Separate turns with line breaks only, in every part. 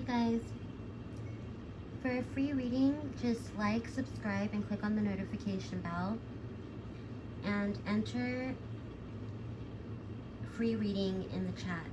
guys, for a free reading, just like, subscribe, and click on the notification bell. And enter free reading in the chat.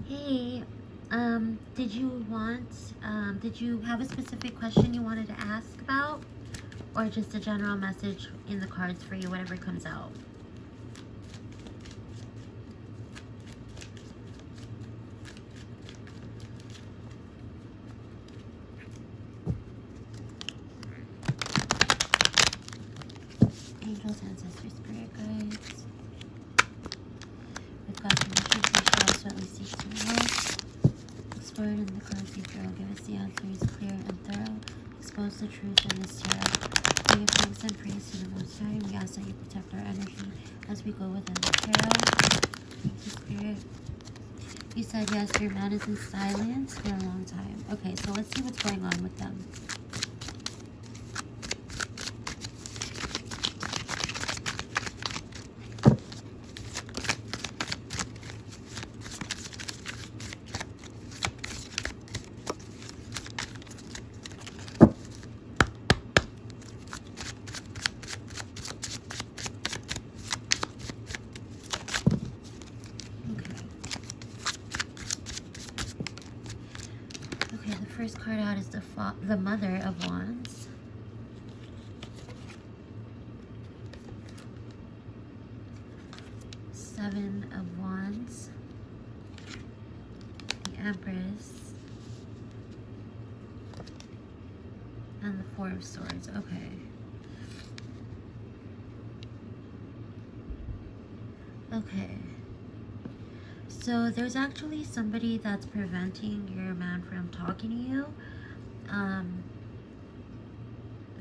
Hey, did you have a specific question you wanted to ask about? Or just a general message in the cards for you, whatever comes out? Angels, ancestors, spirit guides. We've got permission to show us what we seek to know. Explore it in the cards you throw. Give us the answers clear and thorough. Expose the truth in this tarot. We give thanks and praise to the Most High. We ask that you protect our energy as we go within the tarot. Thank you, Spirit. You said yes, your man is in silence for a long time. Okay, so let's see what's going on with them. Okay, the first card out is the Mother of Wands. Seven of Wands. The Empress. And the Four of Swords. Okay. Okay. So there's actually somebody that's preventing your man from talking to you.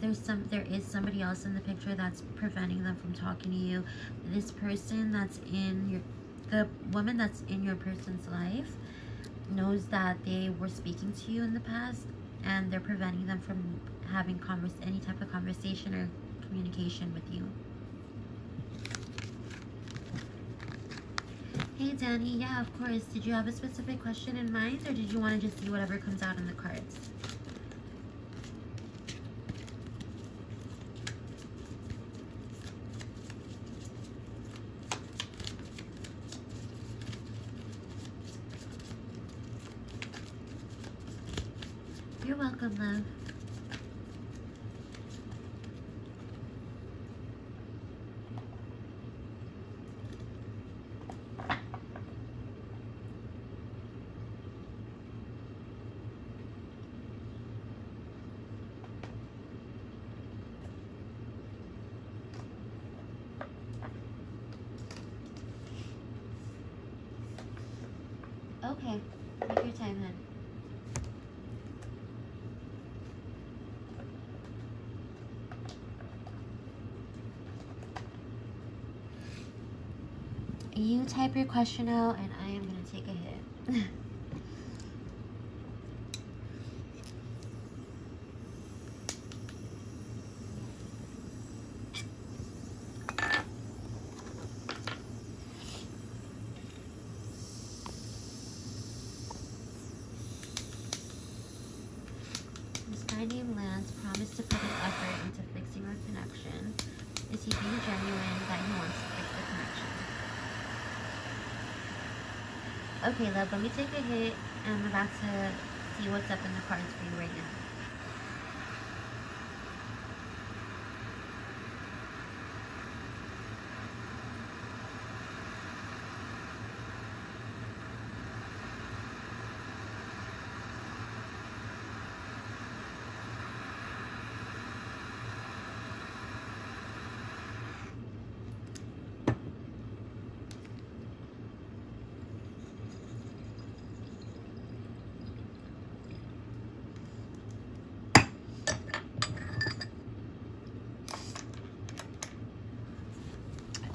There is somebody else in the picture that's preventing them from talking to you. This person that's in the woman that's in your person's life knows that they were speaking to you in the past, and they're preventing them from having any type of conversation or communication with you. Hey Danny, yeah, of course. Did you have a specific question in mind, or did you want to just see whatever comes out in the cards? You're welcome, love. Okay, take your time, then. You type your question out, and I am going to take a hit. This guy named Lance promised to put an effort into fixing our connection. Is he being genuine that he wants to fix the connection? Okay, love, let me take a hit, and I'm about to see what's up in the cards for you right now.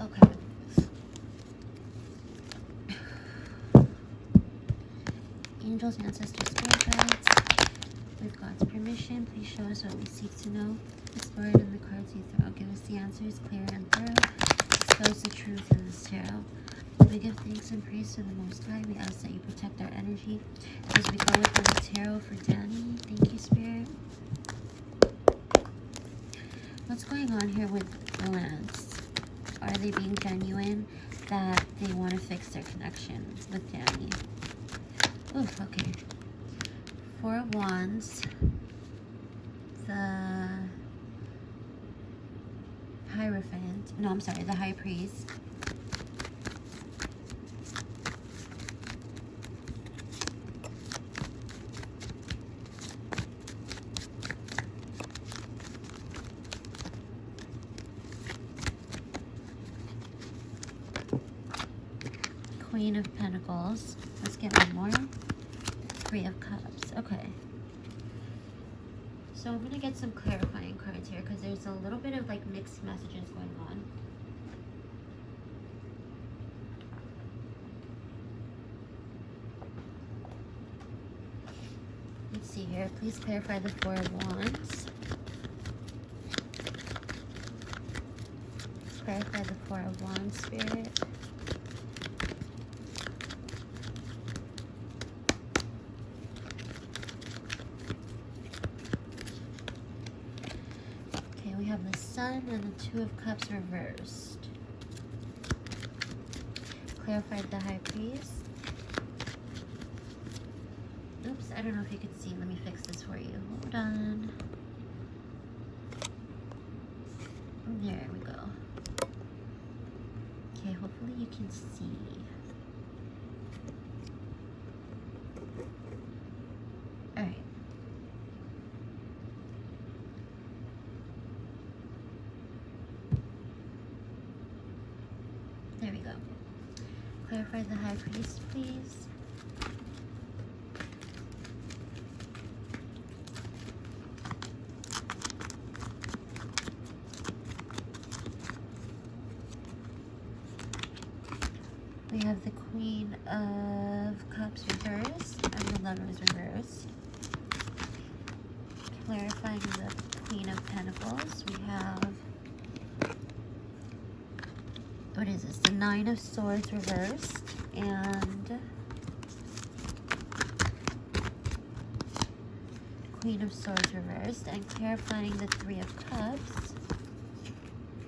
Okay. Angels, ancestors, spirit guides. With God's permission, please show us what we seek to know. Explore it in the cards you throw. Give us the answers clear and thorough. Expose the truth in this tarot. We give thanks and praise to the Most High. We ask that you protect our energy as we go within the tarot for Danny. Thank you, Spirit. What's going on here with the Lance? Are they being genuine that they want to fix their connection with Danny? Oh, okay. Four of Wands. The Hierophant. No, I'm sorry, the High Priest. Queen of Pentacles. Let's get one more. Three of Cups. Okay. So I'm going to get some clarifying cards here because there's a little bit of like mixed messages going on. Let's see here. Please clarify the Four of Wands. Clarify the Four of Wands, Spirit. Okay, we have the Sun and the Two of Cups reversed. Clarify the High Priest. Oops, I don't know if you can see. Let me fix this for you. Hold on. There we go. Okay, hopefully you can see. Alright. There we go. Clarify the High Priest, please. We have the Queen of Cups reversed and the Lovers reversed. Clarifying the Queen of Pentacles, we have, what is this? The Nine of Swords reversed and Queen of Swords reversed. And clarifying the Three of Cups,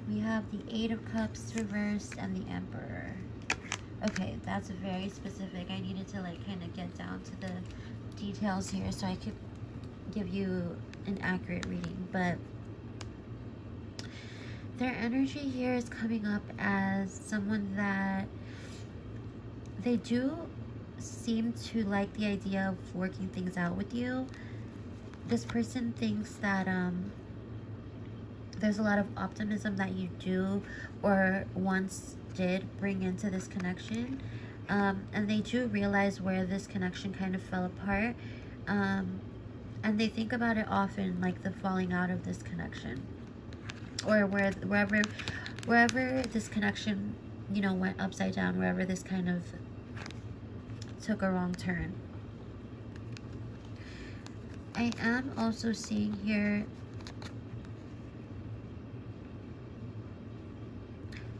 we have the Eight of Cups reversed and the Emperor. Okay, that's very specific. I needed to like kind of get down to the details here so I could give you an accurate reading. But their energy here is coming up as someone that they do seem to like the idea of working things out with you. This person thinks that there's a lot of optimism that you do or once did bring into this connection, and they do realize where this connection kind of fell apart, and they think about it often, like the falling out of this connection, or wherever this connection, you know, went upside down, wherever this kind of took a wrong turn. I am also seeing here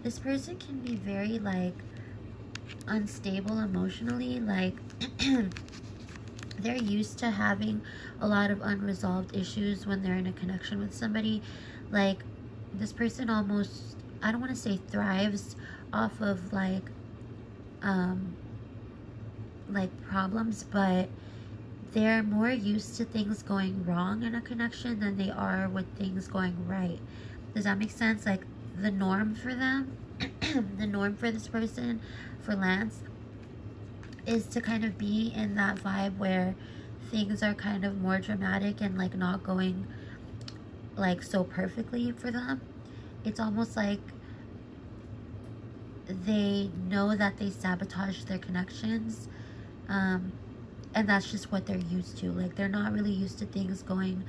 this person can be very like unstable emotionally, like they're used to having a lot of unresolved issues when they're in a connection with somebody. Like this person almost, I don't want to say thrives off of like problems, but they're more used to things going wrong in a connection than they are with things going right. Does that make sense? Like the norm for them, the norm for this person, for Lance, is to kind of be in that vibe where things are kind of more dramatic and like not going like so perfectly for them. It's almost like they know that they sabotage their connections, and that's just what they're used to. Like they're not really used to things going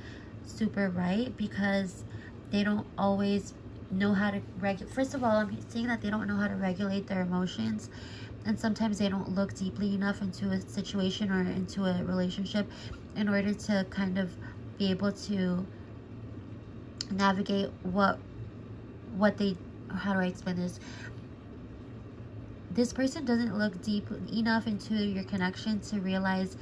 super right because they don't always know how to regulate. First of all, I'm seeing that they don't know how to regulate their emotions, and sometimes they don't look deeply enough into a situation or into a relationship in order to kind of be able to navigate what they, how do I explain this? This person doesn't look deep enough into your connection to realize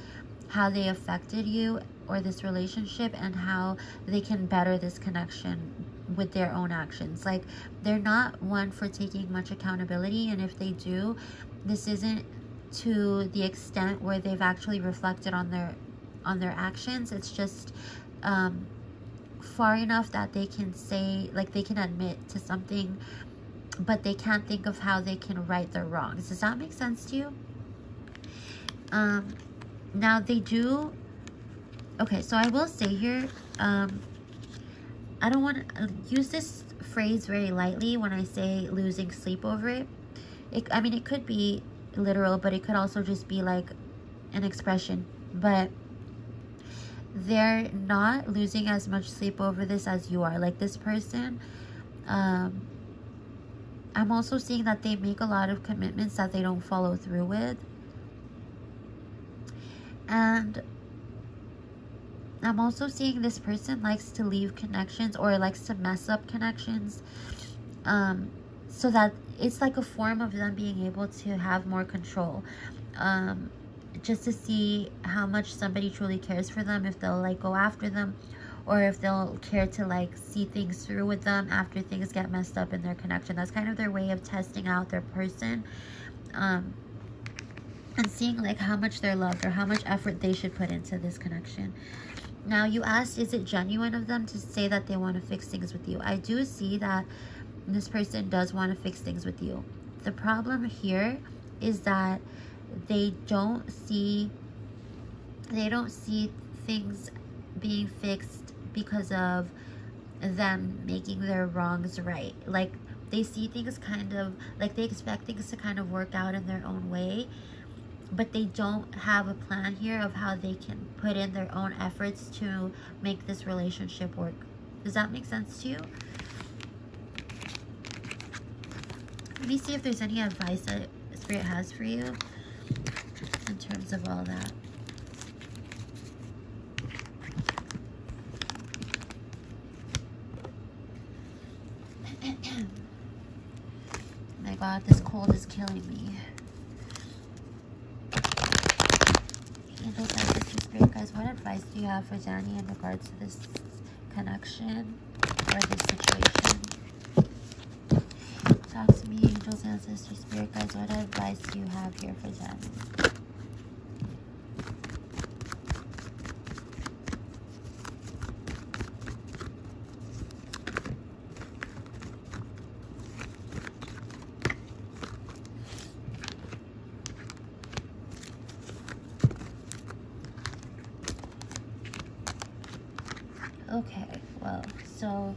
how they affected you or this relationship and how they can better this connection with their own actions. Like they're not one for taking much accountability, and if they do, this isn't to the extent where they've actually reflected on their actions. It's just far enough that they can say, like, they can admit to something, but they can't think of how they can right their wrongs. Does that make sense to you? Now they do. Okay, so I will say here, I don't want to use this phrase very lightly when I say losing sleep over it. I mean, it could be literal, but it could also just be like an expression. But they're not losing as much sleep over this as you are. Like, this person, I'm also seeing that they make a lot of commitments that they don't follow through with. And I'm also seeing this person likes to leave connections or likes to mess up connections, so that it's like a form of them being able to have more control, just to see how much somebody truly cares for them, if they'll like go after them, or if they'll care to like see things through with them after things get messed up in their connection. That's kind of their way of testing out their person, and seeing like how much they're loved or how much effort they should put into this connection. Now, you asked, is it genuine of them to say that they want to fix things with you? I do see that this person does want to fix things with you. The problem here is that they don't see things being fixed because of them making their wrongs right. Like, they see things kind of like, they expect things to kind of work out in their own way, but they don't have a plan here of how they can put in their own efforts to make this relationship work. Does that make sense to you? Let me see if there's any advice that Spirit has for you in terms of all that. My God, this cold is killing me. Angels, Ancestors, Spirit Guides, what advice do you have for Danny in regards to this connection or this situation? Talk to me, Angels, Ancestors, Spirit Guides, what advice do you have here for Danny? Okay, well, so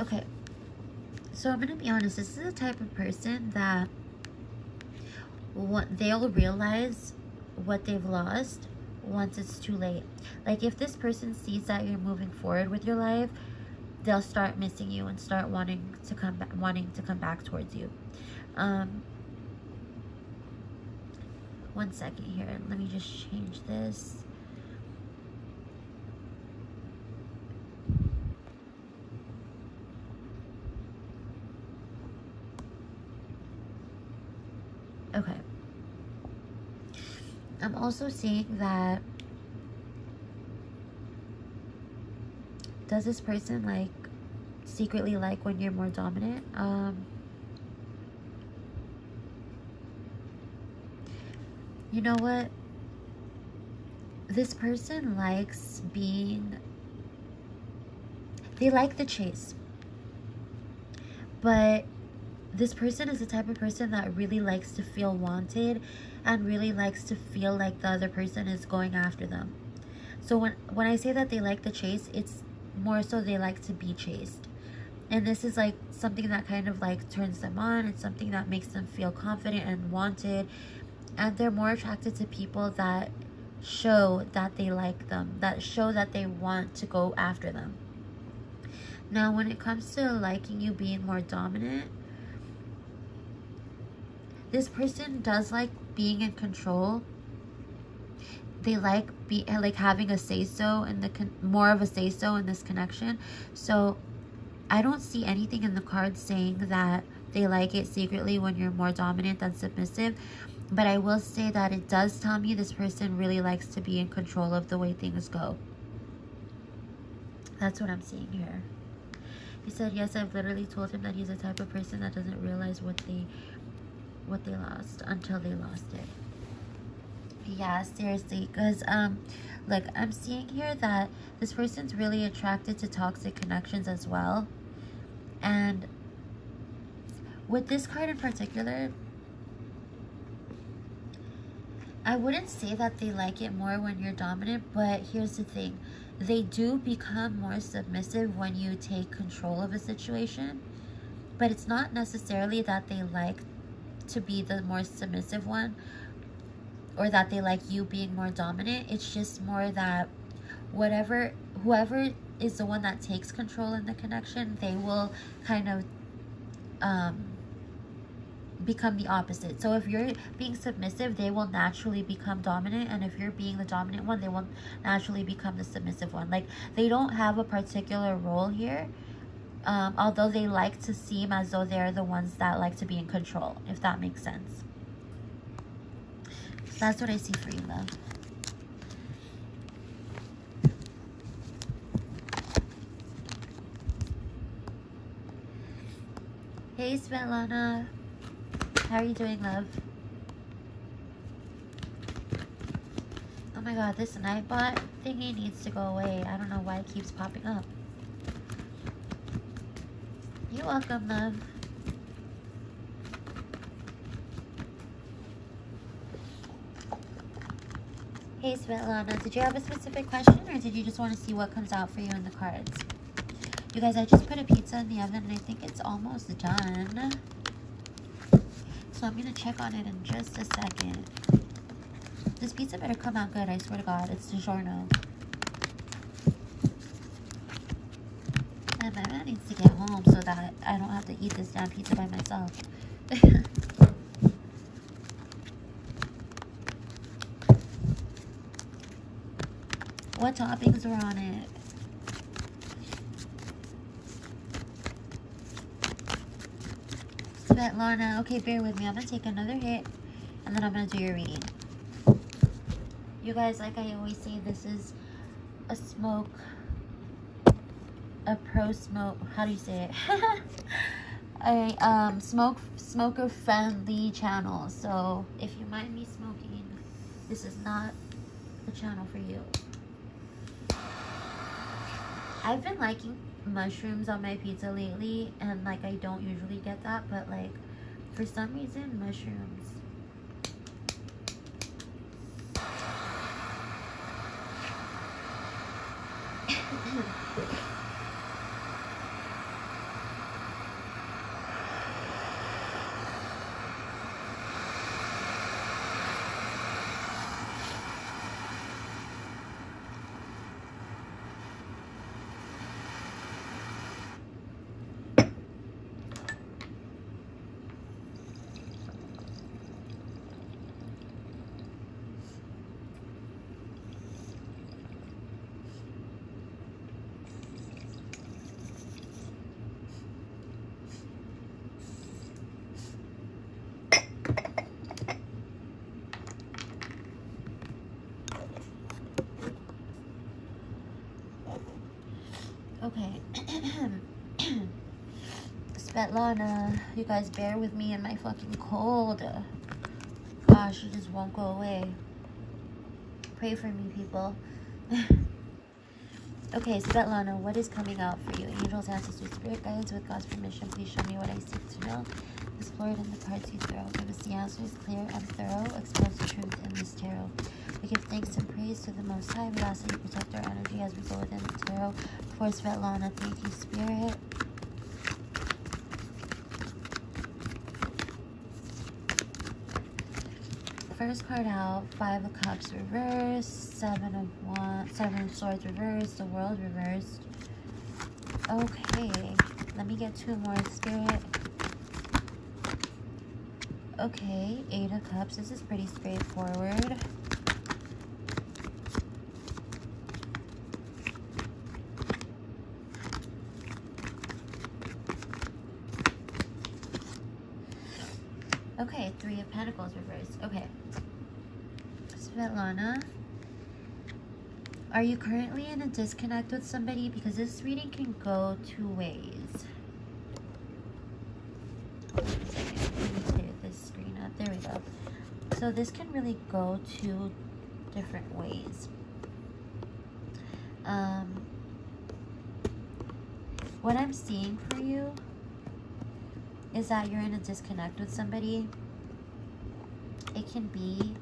okay, so I'm gonna be honest, this is the type of person that they'll realize what they've lost once it's too late. Like, if this person sees that you're moving forward with your life, they'll start missing you and start wanting to come back towards you. One second here, let me just change this. Okay. I'm also seeing that, does this person like secretly like when you're more dominant? You know what? This person likes they like the chase. But this person is the type of person that really likes to feel wanted and really likes to feel like the other person is going after them. So when I say that they like the chase, it's more so they like to be chased. And this is like something that kind of like turns them on. It's something that makes them feel confident and wanted. And they're more attracted to people that show that they like them, that show that they want to go after them. Now, when it comes to liking you being more dominant, this person does like being in control. They like having a say-so in more of a say-so in this connection. So I don't see anything in the cards saying that they like it secretly when you're more dominant than submissive. But I will say that it does tell me this person really likes to be in control of the way things go. That's what I'm seeing here. He said, yes, I've literally told him that he's the type of person that doesn't realize what they lost until they lost it. Yeah, seriously, because look, I'm seeing here that this person's really attracted to toxic connections as well. And with this card in particular, I wouldn't say that they like it more when you're dominant, but here's the thing. They do become more submissive when you take control of a situation, but it's not necessarily that they like to be the more submissive one, or that they like you being more dominant. It's just more that whoever is the one that takes control in the connection, they will kind of become the opposite. So if you're being submissive, they will naturally become dominant, and if you're being the dominant one, they will naturally become the submissive one. Like, they don't have a particular role here, although they like to seem as though they're the ones that like to be in control, if that makes sense. That's what I see for you, love. Hey, Svetlana. How are you doing, love? Oh my god, this Nightbot thingy needs to go away. I don't know why it keeps popping up. You're welcome, love. Hey, Svetlana, did you have a specific question, or did you just want to see what comes out for you in the cards? You guys, I just put a pizza in the oven, and I think it's almost done. So I'm going to check on it in just a second. This pizza better come out good, I swear to God. It's DiGiorno. And my man needs to get home so that I don't have to eat this damn pizza by myself. What toppings were on it? Svetlana, okay, bear with me. I'm going to take another hit, and then I'm going to do your reading. You guys, like I always say, this is a pro-smoke, how do you say it? A smoker-friendly channel. So, if you mind me smoking, this is not the channel for you. I've been liking mushrooms on my pizza lately, and like I don't usually get that, but like for some reason mushrooms. Okay. Svetlana, you guys bear with me and my fucking cold. Gosh, it just won't go away. Pray for me, people. Okay, Svetlana, what is coming out for you? Angels, ancestors, spirit guides, with God's permission, please show me what I seek to know. Explore it in the cards you throw. Give us the answers, clear and thorough. Expose the truth in this tarot. We give thanks and praise to the Most High. We ask that you protect our energy as we go within the tarot. For Svetlana, thank you, Spirit. First card out, 5 of Cups reversed, 7 of Swords reversed, the World reversed. Okay, let me get 2 more, Spirit. Okay, 8 of Cups. This is pretty straightforward. Okay, 3 of Pentacles reversed. Okay. Svetlana, Are you currently in a disconnect with somebody? Because this reading can go 2 ways. Hold on a second. Let me clear this screen out. There we go. So this can really go 2 different ways. What I'm seeing for you is that you're in a disconnect with somebody. It can be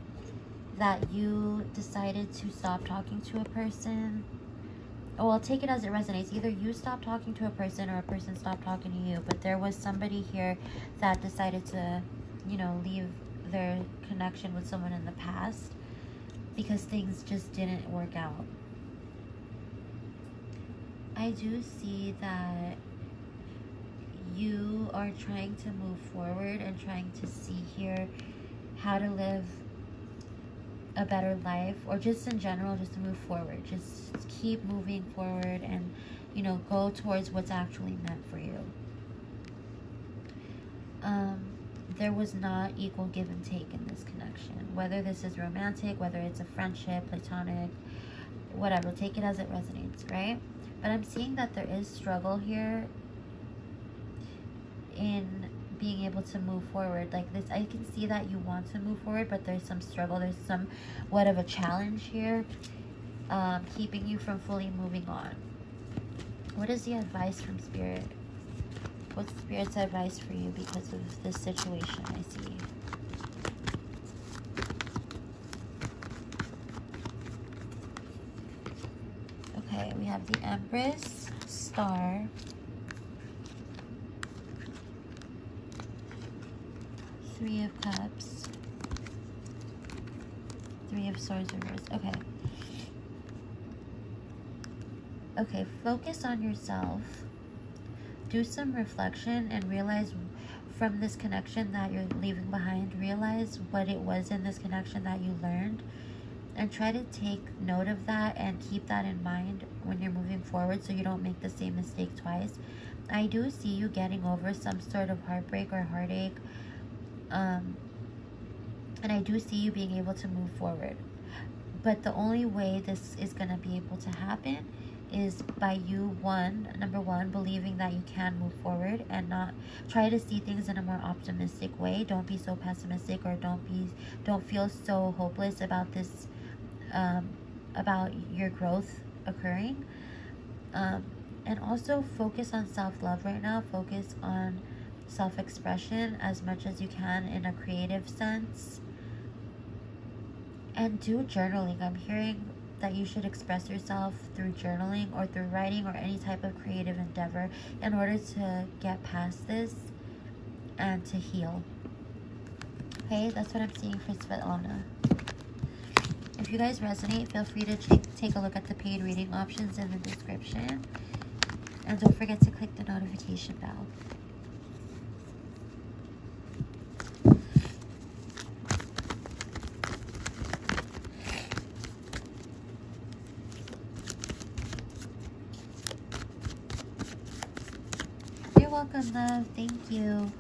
that you decided to stop talking to a person. Oh, I'll take it as it resonates. Either you stopped talking to a person or a person stopped talking to you. But there was somebody here that decided to, you know, leave their connection with someone in the past because things just didn't work out. I do see that you are trying to move forward and trying to see here how to live a better life, or just in general, just to move forward. Just keep moving forward and, you know, go towards what's actually meant for you. There was not equal give and take in this connection. Whether this is romantic, whether it's a friendship, platonic, whatever, take it as it resonates, right? But I'm seeing that there is struggle here in being able to move forward. Like this, I can see that you want to move forward, but there's some struggle. There's somewhat of a challenge here, keeping you from fully moving on. What is the advice from Spirit? What's Spirit's advice for you because of this situation I see? Okay, we have the Empress, Star, Three of Cups, Three of Swords reversed. Okay. Okay, focus on yourself. Do some reflection and realize from this connection that you're leaving behind, realize what it was in this connection that you learned, and try to take note of that and keep that in mind when you're moving forward so you don't make the same mistake twice. I do see you getting over some sort of heartbreak or heartache, and I do see you being able to move forward. But the only way this is going to be able to happen is by you, number one, believing that you can move forward and not try to see things in a more optimistic way. Don't be so pessimistic, or don't feel so hopeless about this, about your growth occurring. And also focus on self-love right now. Focus on self-expression as much as you can in a creative sense. And do journaling. I'm hearing that you should express yourself through journaling or through writing or any type of creative endeavor in order to get past this and to heal. Okay, that's what I'm seeing for Svetlana. If you guys resonate, feel free to take a look at the paid reading options in the description. And don't forget to click the notification bell. You're welcome, love. Thank you.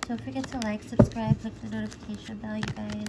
Don't forget to like, subscribe, click the notification bell, you guys.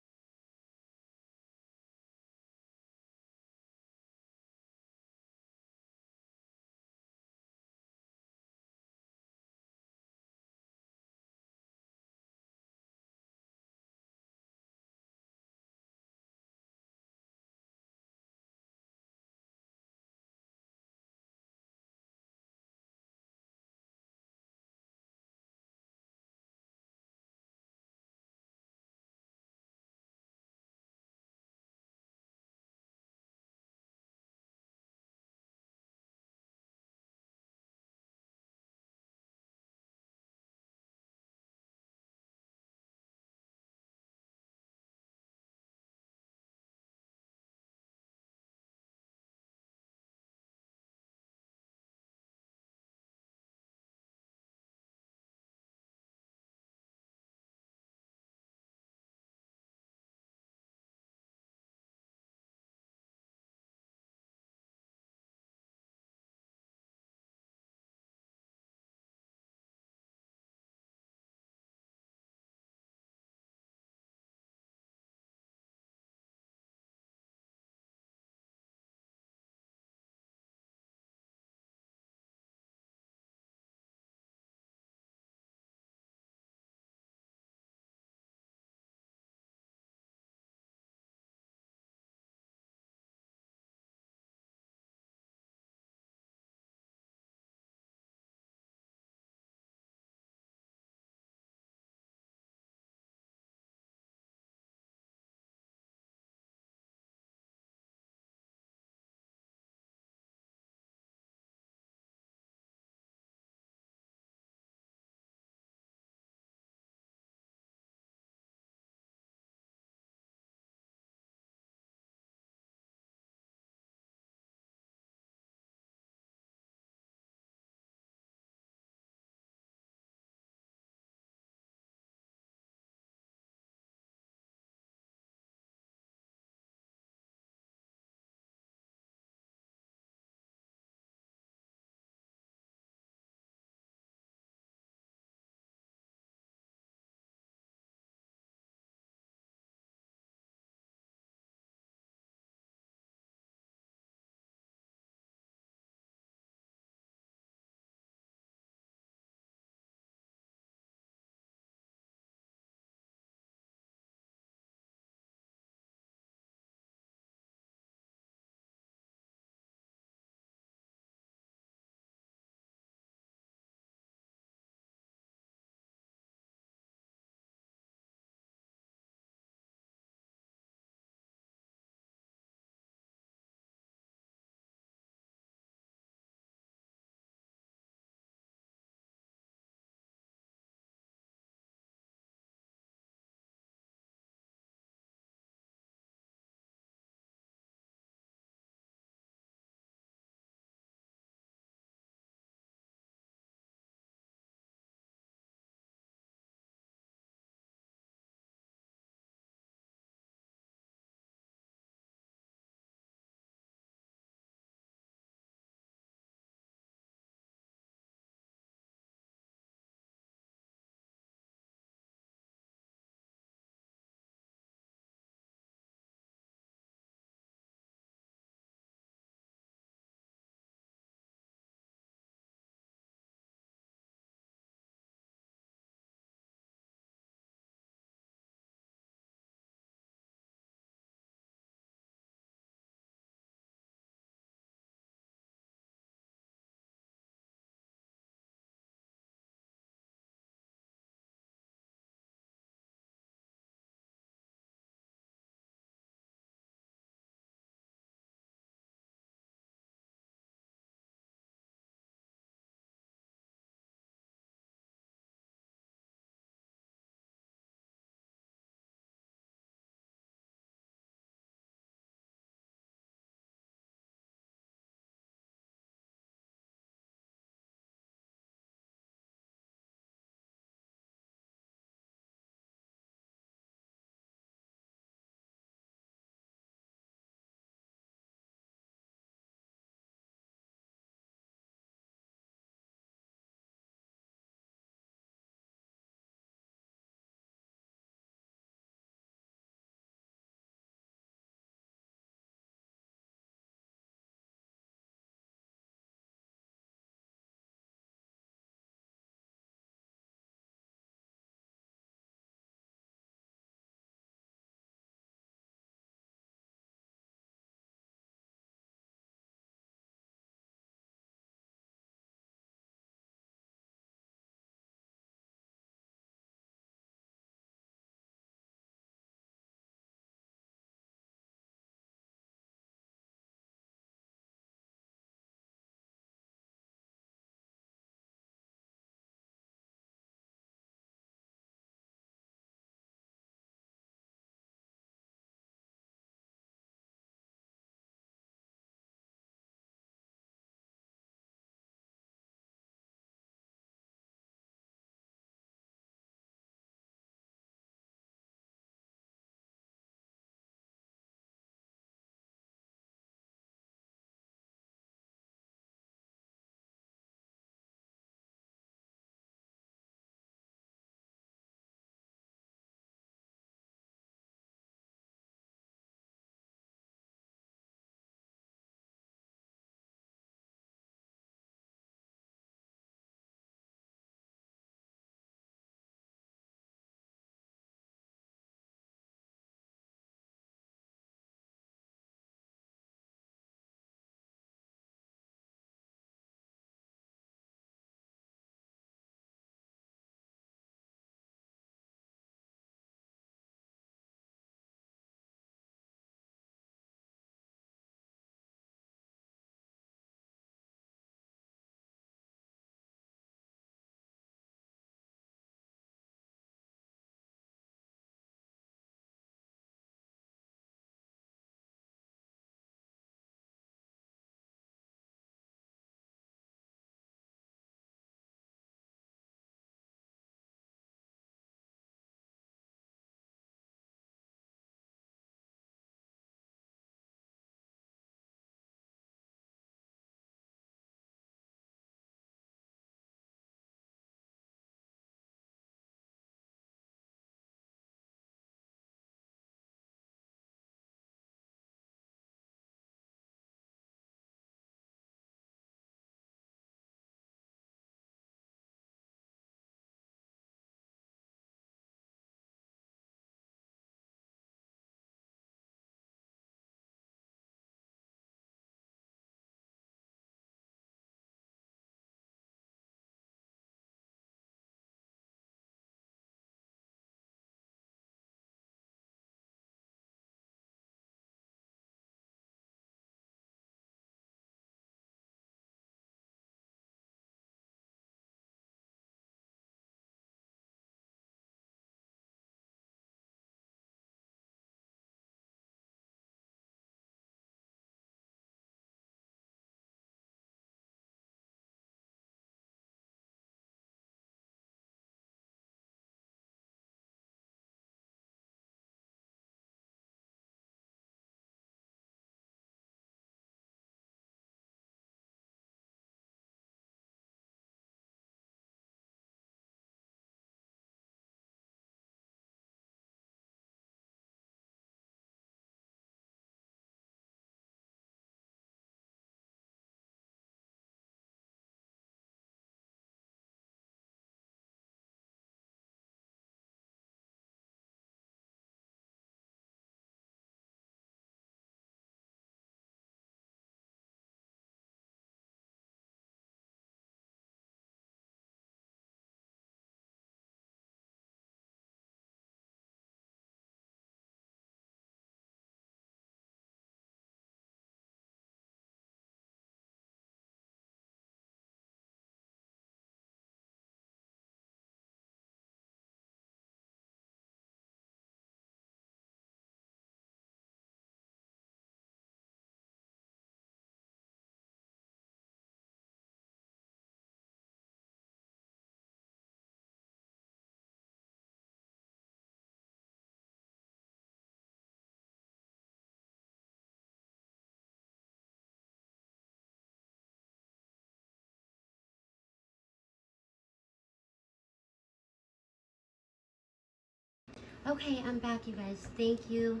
Okay, I'm back, you guys. Thank you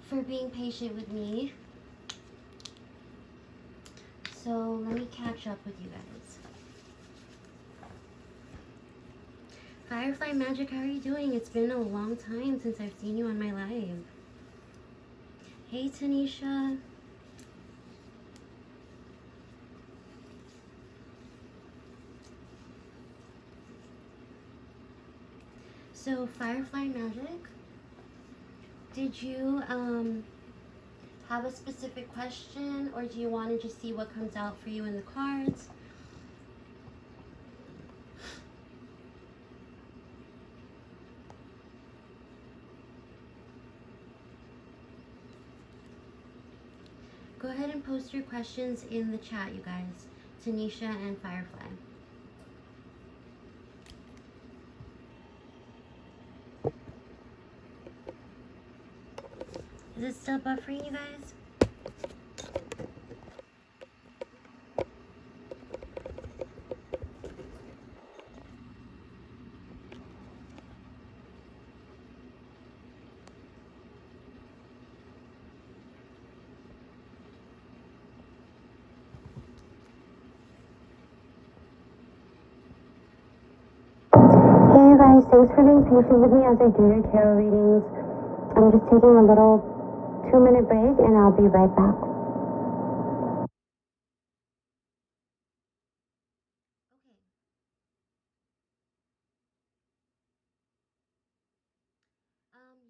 for being patient with me. So let me catch up with you guys. Firefly Magic, how are you doing? It's been a long time since I've seen you on my live. Hey, Tanisha. So, Firefly Magic, did you have a specific question, or do you want to just see what comes out for you in the cards? Go ahead and post your questions in the chat, you guys. Tanisha and Firefly. Is it still buffering, you guys? Hey you guys, thanks for being patient with me as I do your tarot readings. I'm just taking a little 2-minute break and I'll be right back. Okay.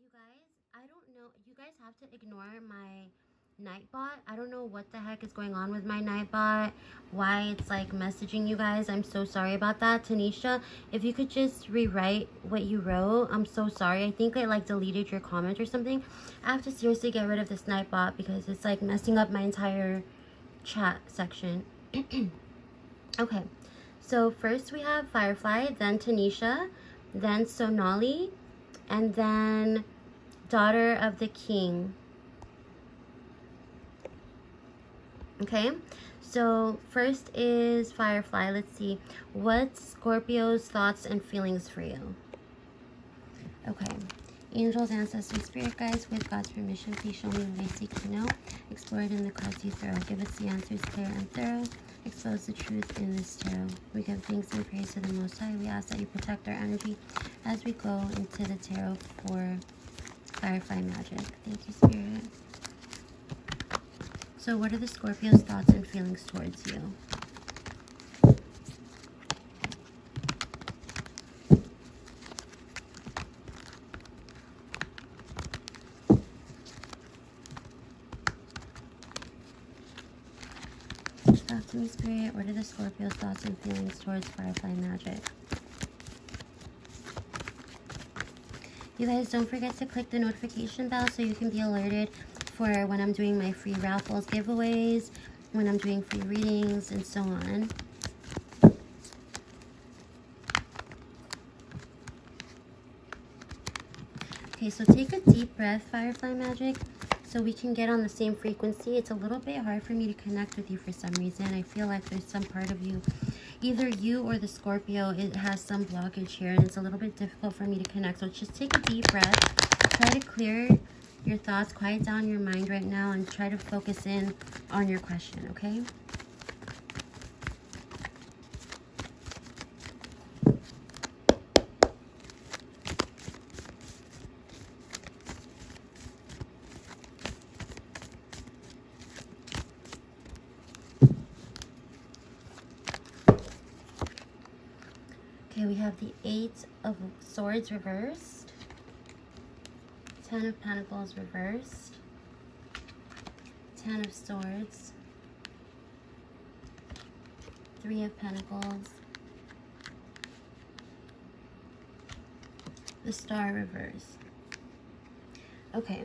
You guys, I don't know. You guys have to ignore my Nightbot. I don't know what the heck is going on with my Nightbot. Why it's like messaging you guys. I'm so sorry about that. Tanisha, if you could just rewrite what you wrote. I'm so sorry. I think I like deleted your comment or something. I have to seriously get rid of this Nightbot because it's like messing up my entire chat section. Okay. So first we have Firefly, then Tanisha, then Sonali, and then Daughter of the King. Okay, so first is Firefly. Let's see. What's Scorpio's thoughts and feelings for you? Okay. Angels, ancestors, spirit guides, with God's permission, please show me what I seek to know. Explore it in the cards you throw. Give us the answers clear and thorough. Expose the truth in this tarot. We give thanks and praise to the Most High. We ask that you protect our energy as we go into the tarot for Firefly Magic. Thank you, Spirit. So what are the Scorpio's thoughts and feelings towards you? Talk to me, Spirit. What are the Scorpio's thoughts and feelings towards Firefly Magic? You guys, don't forget to click the notification bell so you can be alerted for when I'm doing my free raffles giveaways, when I'm doing free readings, and so on. Okay, so take a deep breath, Firefly Magic, so we can get on the same frequency. It's a little bit hard for me to connect with you for some reason. I feel like there's some part of you, either you or the Scorpio, it has some blockage here, and it's a little bit difficult for me to connect. So just take a deep breath. Try to clear your thoughts, quiet down your mind right now, and try to focus in on your question, okay? Okay, we have the 8 of Swords reversed, 10 of Pentacles reversed, 10 of Swords, 3 of Pentacles, the Star reversed. Okay.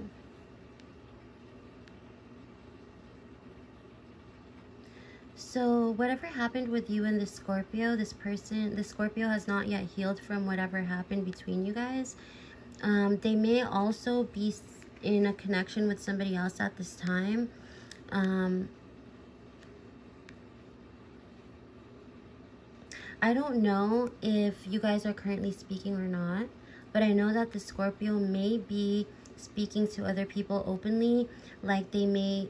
So whatever happened with you and the Scorpio, this person, the Scorpio has not yet healed from whatever happened between you guys. They may also be in a connection with somebody else at this time. I don't know if you guys are currently speaking or not. but I know that the Scorpio may be speaking to other people openly. Like they may,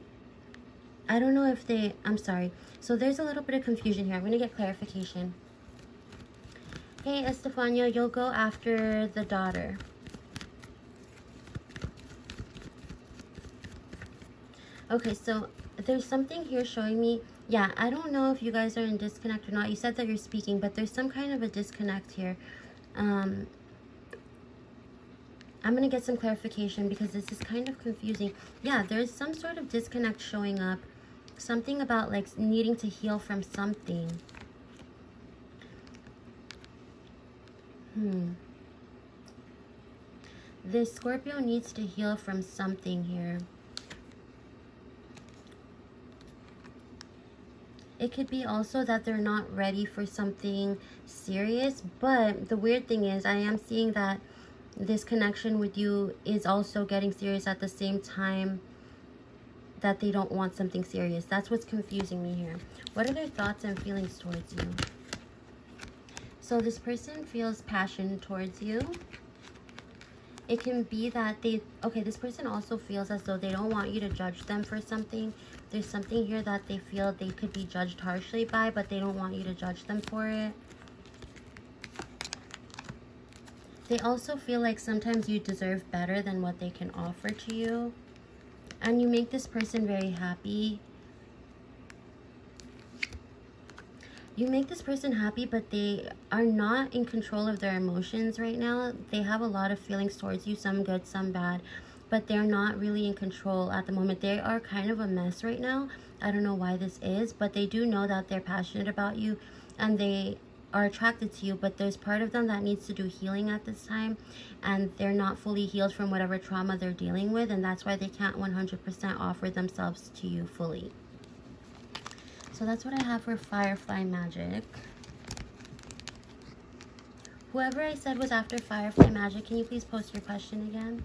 I don't know if they, I'm sorry. So there's a little bit of confusion here. I'm going to get clarification. Hey, Estefania, you'll go after the daughter. Okay, so there's something here showing me, yeah, I don't know if you guys are in disconnect or not. You said that you're speaking, but there's some kind of a disconnect here. I'm going to get some clarification because this is kind of confusing. Yeah, there's some sort of disconnect showing up. Something about like needing to heal from something. This Scorpio needs to heal from something here. It could be also that they're not ready for something serious, but the weird thing is I am seeing that this connection with you is also getting serious at the same time that they don't want something serious. That's what's confusing me here. What are their thoughts and feelings towards you? So this person feels passion towards you. It can be that this person also feels as though they don't want you to judge them for something. There's something here that they feel they could be judged harshly by, but they don't want you to judge them for it. They also feel like sometimes you deserve better than what they can offer to you. And you make this person very happy. You make this person happy, but they are not in control of their emotions right now. They have a lot of feelings towards you, some good, some bad, but they're not really in control at the moment. They are kind of a mess right now. I don't know why this is, but they do know that they're passionate about you and they are attracted to you, but there's part of them that needs to do healing at this time, and they're not fully healed from whatever trauma they're dealing with, and that's why they can't 100% offer themselves to you fully. So that's what I have for Firefly Magic. Whoever I said was after Firefly Magic, can you please post your question again?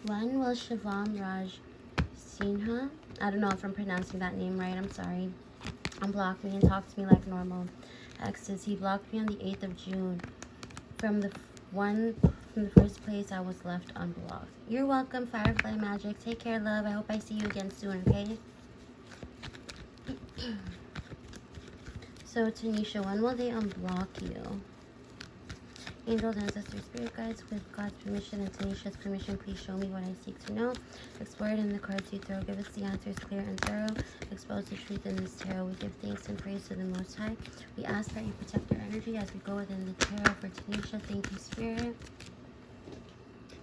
One was Shivam Raj Sinha. I don't know if I'm pronouncing that name right. I'm sorry. Unblock me and talk to me like normal. Exes. He blocked me on the 8th of June. From the first place, I was left unblocked. You're welcome, Firefly Magic. Take care, love. I hope I see you again soon, okay? So, Tanisha, when will they unblock you? Angels, ancestors, spirit guides, with God's permission and Tanisha's permission, please show me what I seek to know. Explore it in the cards you throw. Give us the answers clear and thorough. Expose the truth in this tarot. We give thanks and praise to the Most High. We ask that you protect our energy as we go within the tarot for Tanisha. Thank you, Spirit.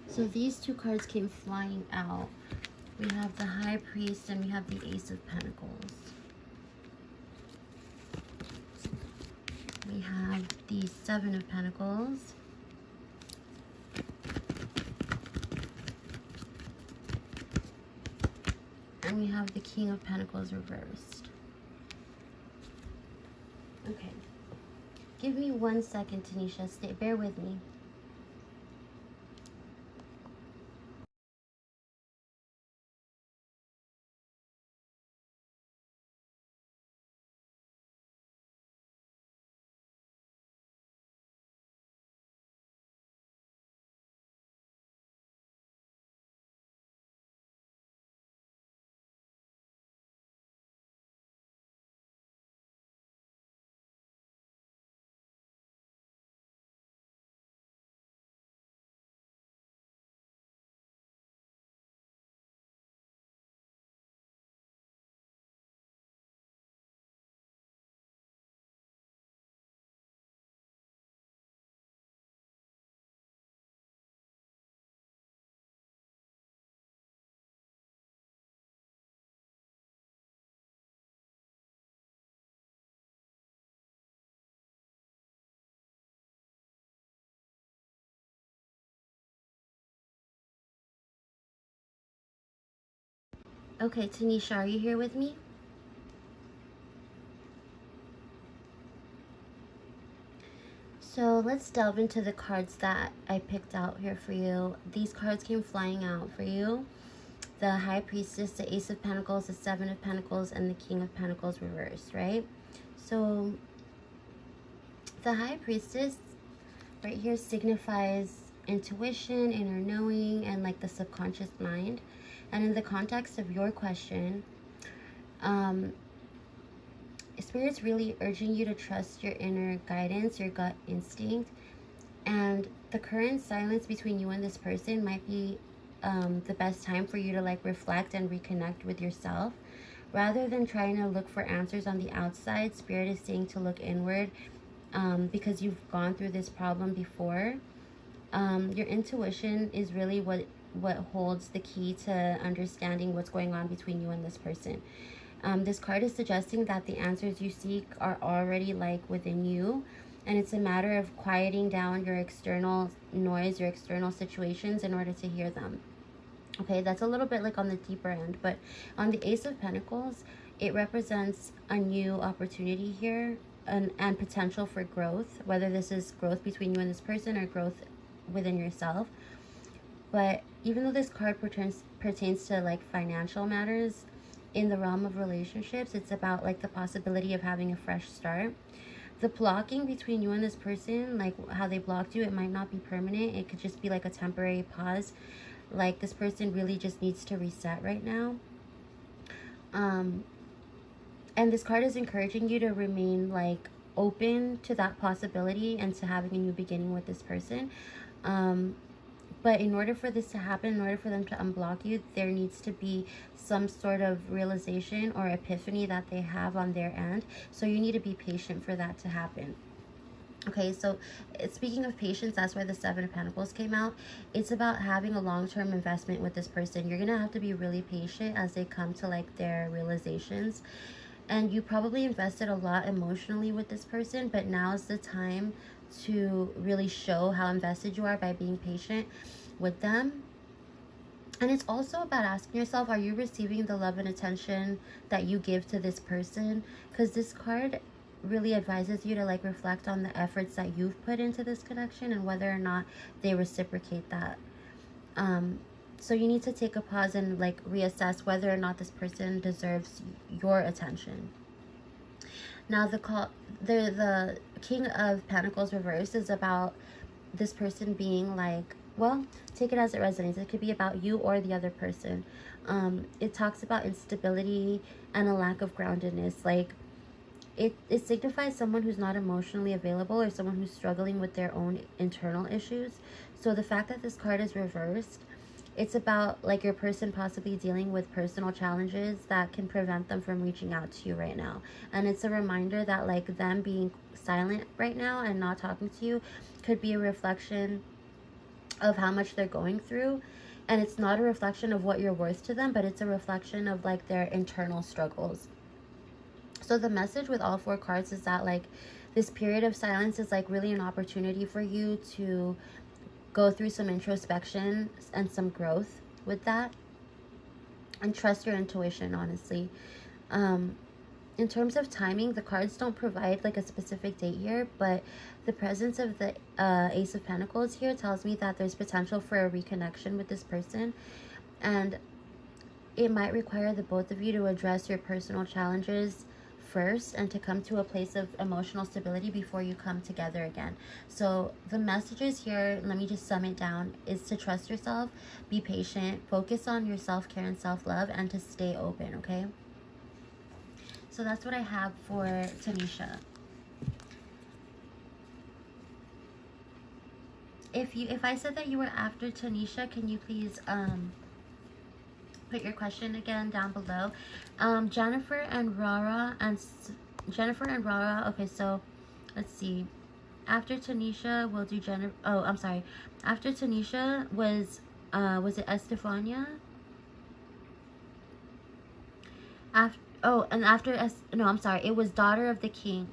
So these two cards came flying out. We have the High Priest and we have the Ace of Pentacles. We have the Seven of Pentacles. And we have the King of Pentacles reversed. Okay. Give me 1 second, Tanisha. Bear with me. Okay, Tanisha, are you here with me? So let's delve into the cards that I picked out here for you. These cards came flying out for you. The High Priestess, the Ace of Pentacles, the Seven of Pentacles, and the King of Pentacles reversed, right? So the High Priestess right here signifies intuition, inner knowing, and like the subconscious mind. And in the context of your question, Spirit's really urging you to trust your inner guidance, your gut instinct. And the current silence between you and this person might be the best time for you to like reflect and reconnect with yourself. Rather than trying to look for answers on the outside, Spirit is saying to look inward, because you've gone through this problem before. Your intuition is really what holds the key to understanding what's going on between you and this person. This card is suggesting that the answers you seek are already like within you, and it's a matter of quieting down your external noise, your external situations in order to hear them. Okay, that's a little bit like on the deeper end, but on the Ace of Pentacles, it represents a new opportunity here and potential for growth, whether this is growth between you and this person or growth within yourself. But even though this card pertains to like financial matters, in the realm of relationships, it's about like the possibility of having a fresh start. The blocking between you and this person, like how they blocked you, it might not be permanent. It could just be like a temporary pause. Like this person really just needs to reset right now. And this card is encouraging you to remain like open to that possibility and to having a new beginning with this person. But in order for this to happen, in order for them to unblock you, there needs to be some sort of realization or epiphany that they have on their end. So you need to be patient for that to happen. Okay, so speaking of patience, that's where the Seven of Pentacles came out. It's about having a long-term investment with this person. You're going to have to be really patient as they come to like their realizations. And you probably invested a lot emotionally with this person, but now's the time to really show how invested you are by being patient with them. And it's also about asking yourself, are you receiving the love and attention that you give to this person? Because this card really advises you to like reflect on the efforts that you've put into this connection and whether or not they reciprocate that. So you need to take a pause and like reassess whether or not this person deserves your attention. Now the King of Pentacles reversed is about this person being like, well, take it as it resonates. It could be about you or the other person. It talks about instability and a lack of groundedness. Like it signifies someone who's not emotionally available or someone who's struggling with their own internal issues. So the fact that this card is reversed, it's about like your person possibly dealing with personal challenges that can prevent them from reaching out to you right now. And it's a reminder that like them being silent right now and not talking to you could be a reflection of how much they're going through. And it's not a reflection of what you're worth to them, but it's a reflection of like their internal struggles. So the message with all four cards is that like this period of silence is like really an opportunity for you to go through some introspection and some growth with that, and trust your intuition, honestly. In terms of timing, the cards don't provide like a specific date here, but the presence of the Ace of Pentacles here tells me that there's potential for a reconnection with this person, and it might require the both of you to address your personal challenges first and to come to a place of emotional stability before you come together again. So the messages here, let me just sum it down, is to trust yourself, be patient, focus on your self-care and self-love, and to stay open, okay? So that's what I have for Tanisha. If I said that you were after Tanisha, can you please put your question again down below? Jennifer and Rara okay, so let's see, after Tanisha we'll do Jennifer. Oh, I'm sorry, after Tanisha was it Estefania? No, I'm sorry, it was Daughter of the King.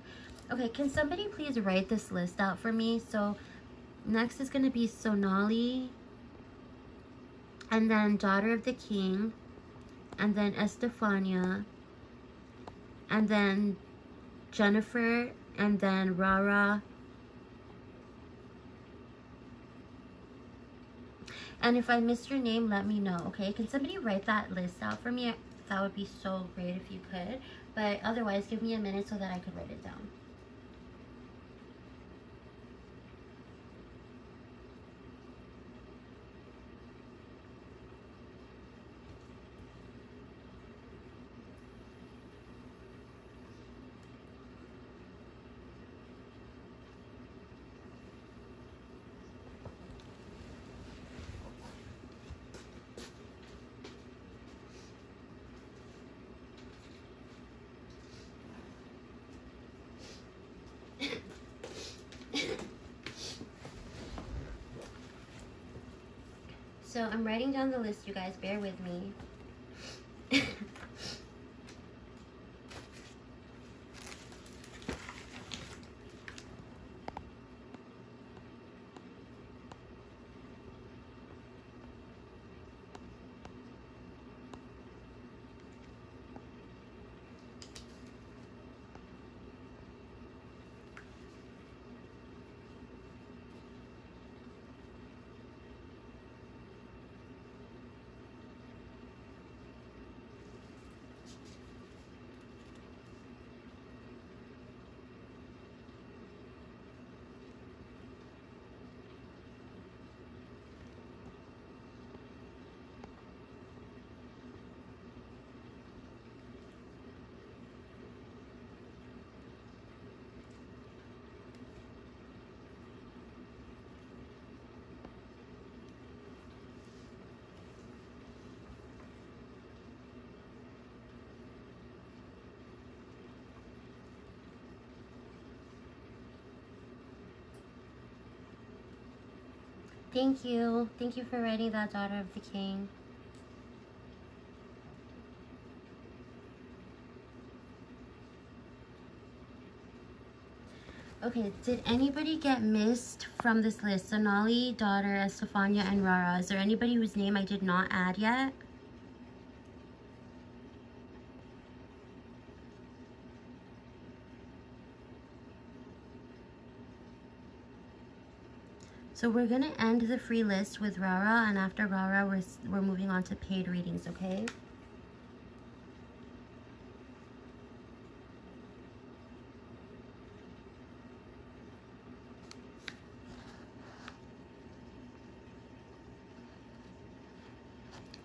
Okay, can somebody please write this list out for me? So next is going to be Sonali, and then Daughter of the King, and then Estefania, and then Jennifer, and then Rara. And if I missed your name, let me know, okay? Can somebody write that list out for me? That would be so great if you could. But otherwise, give me a minute so that I could write it down. So I'm writing down the list, you guys. Bear with me. Thank you. Thank you for writing that, Daughter of the King. Okay, did anybody get missed from this list? Sonali, Daughter, Estefania, and Rara. Is there anybody whose name I did not add yet? So we're gonna end the free list with Rara, and after Rara, we're moving on to paid readings, okay?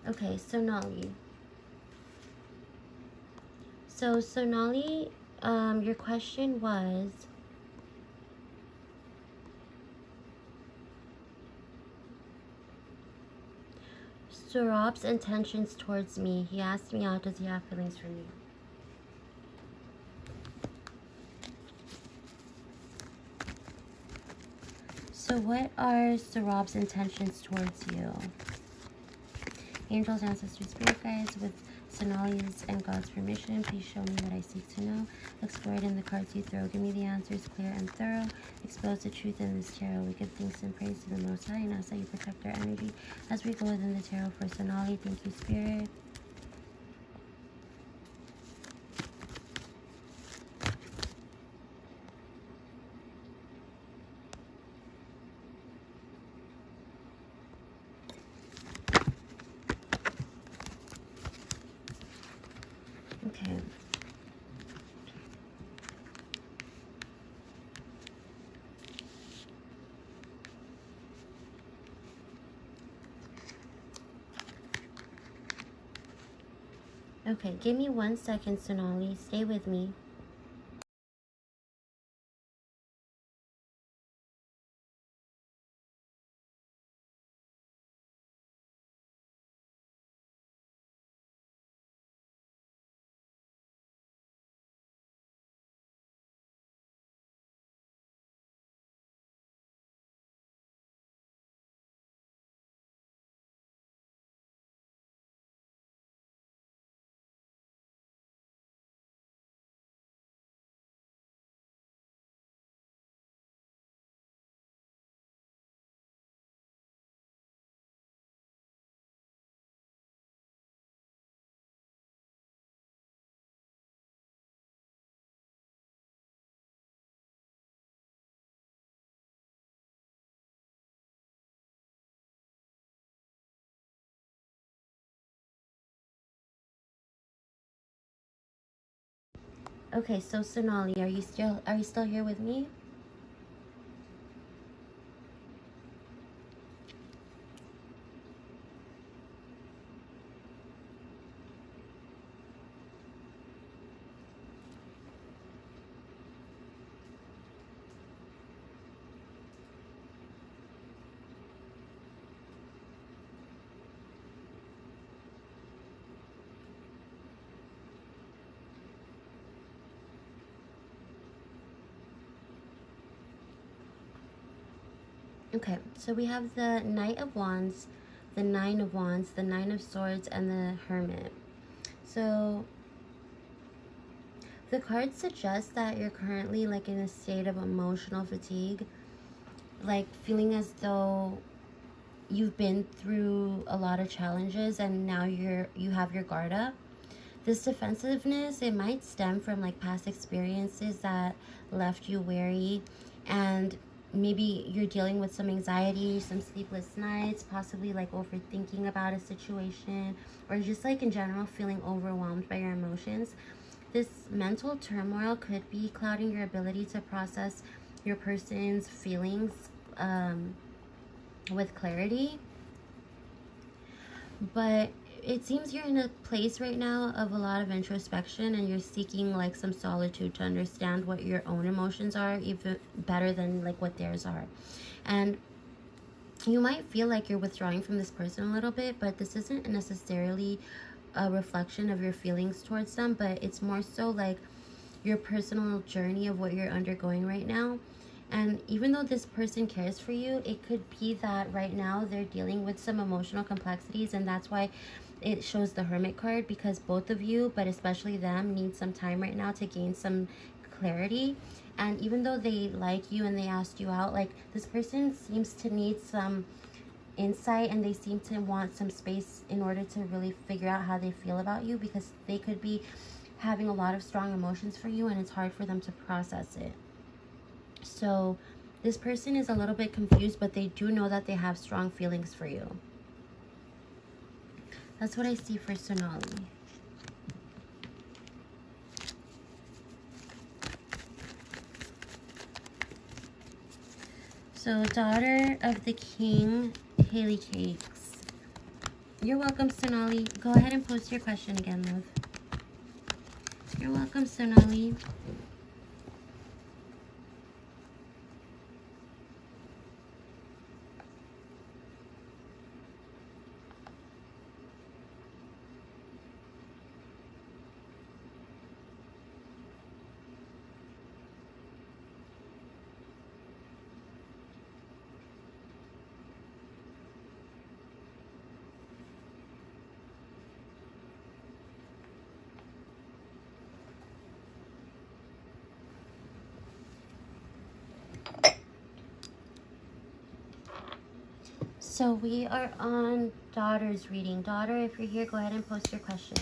Okay, Sonali. So Sonali, your question was, Saurabh's intentions towards me. He asked me out, does he have feelings for me? So what are Saurabh's intentions towards you? Angels, ancestors, spirit guides, with Sonali's and God's permission, please show me what I seek to know. Explore it in the cards you throw. Give me the answers clear and thorough. Expose the truth in this tarot. We give thanks and praise to the Most High and ask that you protect our energy as we go within the tarot for Sonali. Thank you, Spirit. Okay. Okay, give me 1 second, Sonali. Stay with me. Okay, so Sonali, are you still here with me? Okay, so we have the Knight of Wands, the Nine of Wands, the Nine of Swords, and the Hermit. So the card suggests that you're currently like in a state of emotional fatigue, like feeling as though you've been through a lot of challenges and now you have your guard up. This defensiveness, it might stem from like past experiences that left you wary, and maybe you're dealing with some anxiety, some sleepless nights, possibly like overthinking about a situation, or just like in general feeling overwhelmed by your emotions. This mental turmoil could be clouding your ability to process your person's feelings with clarity. But it seems you're in a place right now of a lot of introspection, and you're seeking like some solitude to understand what your own emotions are, even better than like what theirs are. And you might feel like you're withdrawing from this person a little bit, but this isn't necessarily a reflection of your feelings towards them, but it's more so like your personal journey of what you're undergoing right now. And even though this person cares for you, it could be that right now they're dealing with some emotional complexities, and that's why it shows the Hermit card, because both of you, but especially them, need some time right now to gain some clarity. And even though they like you and they asked you out, like this person seems to need some insight, and they seem to want some space in order to really figure out how they feel about you, because they could be having a lot of strong emotions for you and it's hard for them to process it. So this person is a little bit confused, but they do know that they have strong feelings for you. That's what I see for Sonali. So Daughter of the King, Haley Cakes. You're welcome, Sonali. Go ahead and post your question again, love. You're welcome, Sonali. So we are on Daughter's reading. Daughter, if you're here, go ahead and post your question.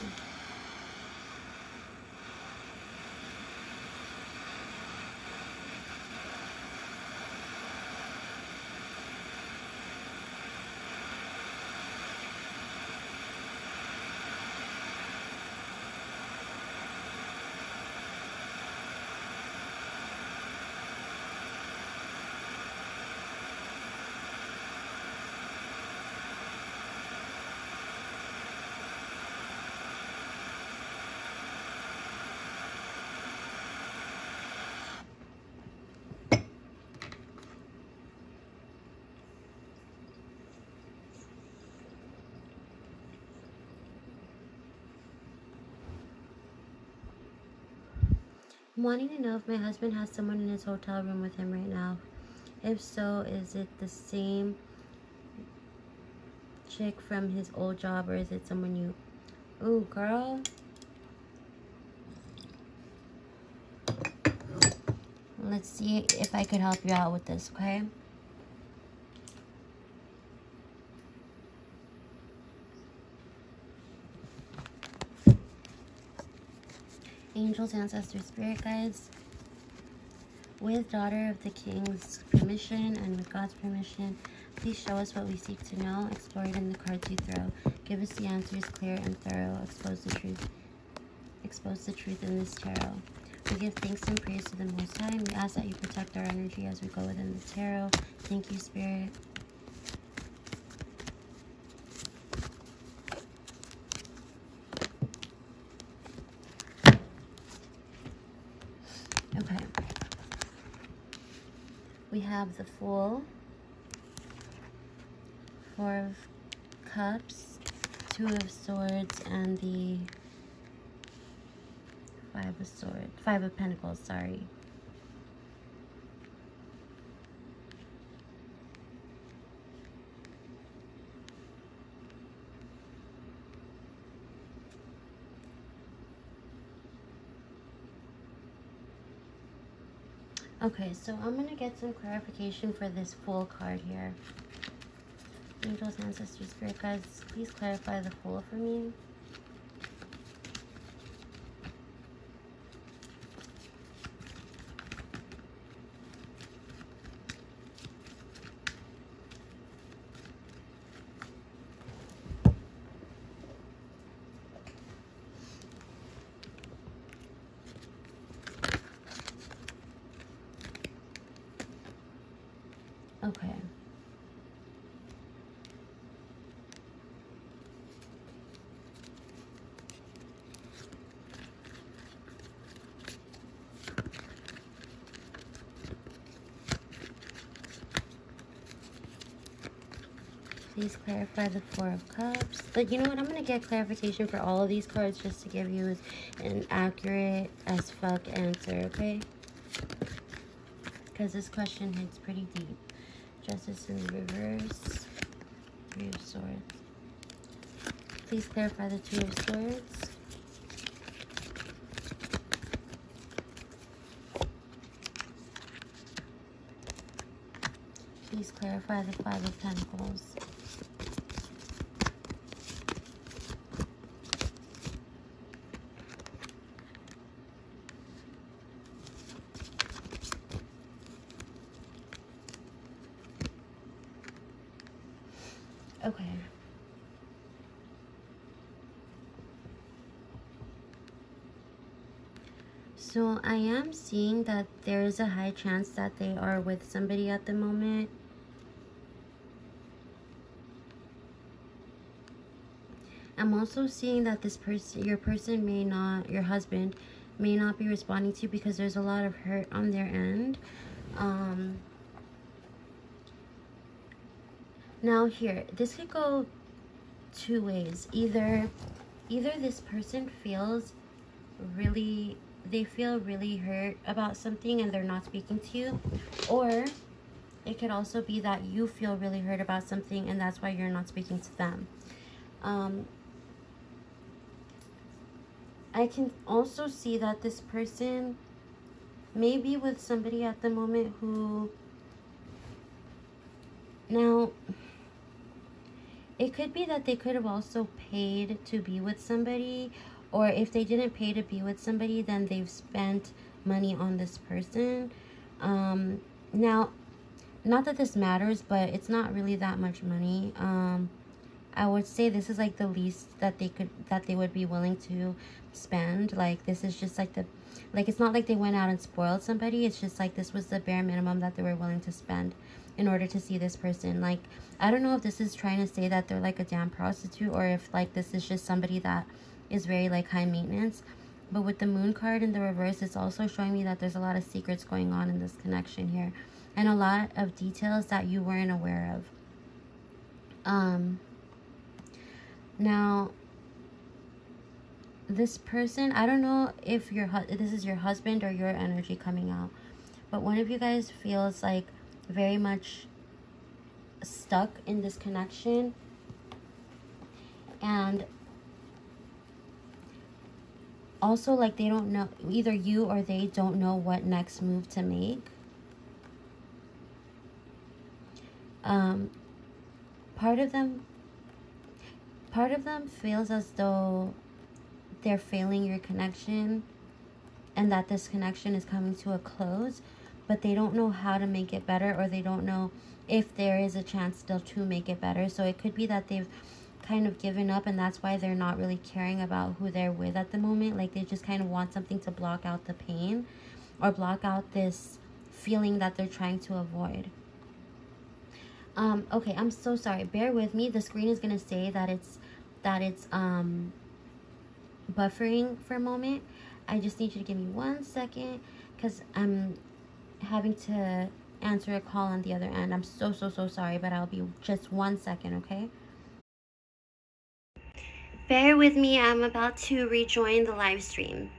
I'm wanting to know if my husband has someone in his hotel room with him right now. If so, is it the same chick from his old job, or is it someone you... Ooh, girl. Let's see if I could help you out with this, okay? Angels, ancestors, spirit guides, with Daughter of the King's permission and with God's permission, please show us what we seek to know. Explore it in the cards you throw. Give us the answers clear and thorough. Expose the truth in this tarot. We give thanks and praise to the Most High, and we ask that you protect our energy as we go within the tarot. Thank you, Spirit. Okay. We have the Fool, Four of Cups, Two of Swords, and the Five of Pentacles, sorry. Okay, so I'm going to get some clarification for this Fool card here. Angels, ancestors, spirit guides, please clarify the Fool for me. Okay. Please clarify the Four of Cups. But you know what? I'm going to get clarification for all of these cards just to give you an accurate as fuck answer, okay? Because this question hits pretty deep. Justice in the reverse. Three of Swords. Please clarify the Two of Swords. Please clarify the Five of Pentacles. Okay. So I am seeing that there is a high chance that they are with somebody at the moment. I'm also seeing that this person, your person may not, your husband may not be responding to you because there's a lot of hurt on their end. Now here, this could go two ways. Either this person feels really, they feel really hurt about something and they're not speaking to you, or it could also be that you feel really hurt about something and that's why you're not speaking to them. I can also see that this person may be with somebody at the moment who, now, it could be that they could have also paid to be with somebody, or if they didn't pay to be with somebody, then they've spent money on this person. Now, not that this matters, but it's not really that much money. I would say this is like the least that they would be willing to spend. Like, this is just like it's not like they went out and spoiled somebody. It's just like this was the bare minimum that they were willing to spend in order to see this person. Like, I don't know if this is trying to say that they're like a damn prostitute, or if like this is just somebody that is very like high maintenance. But with the Moon card in the reverse, it's also showing me that there's a lot of secrets going on in this connection here, and a lot of details that you weren't aware of. Now, this person, I don't know if this is your husband or your energy coming out, but one of you guys feels like very much stuck in this connection, and also like they don't know, either you or they don't know what next move to make. Part of them feels as though they're failing your connection and that this connection is coming to a close, but they don't know how to make it better, or they don't know if there is a chance still to make it better. So it could be that they've kind of given up, and that's why they're not really caring about who they're with at the moment. Like, they just kind of want something to block out the pain or block out this feeling that they're trying to avoid. Okay, I'm so sorry. Bear with me. The screen is going to say that it's buffering for a moment. I just need you to give me 1 second because I'm having to answer a call on the other end. I'm so sorry, but I'll be just 1 second, okay? Bear with me. I'm about to rejoin the live stream.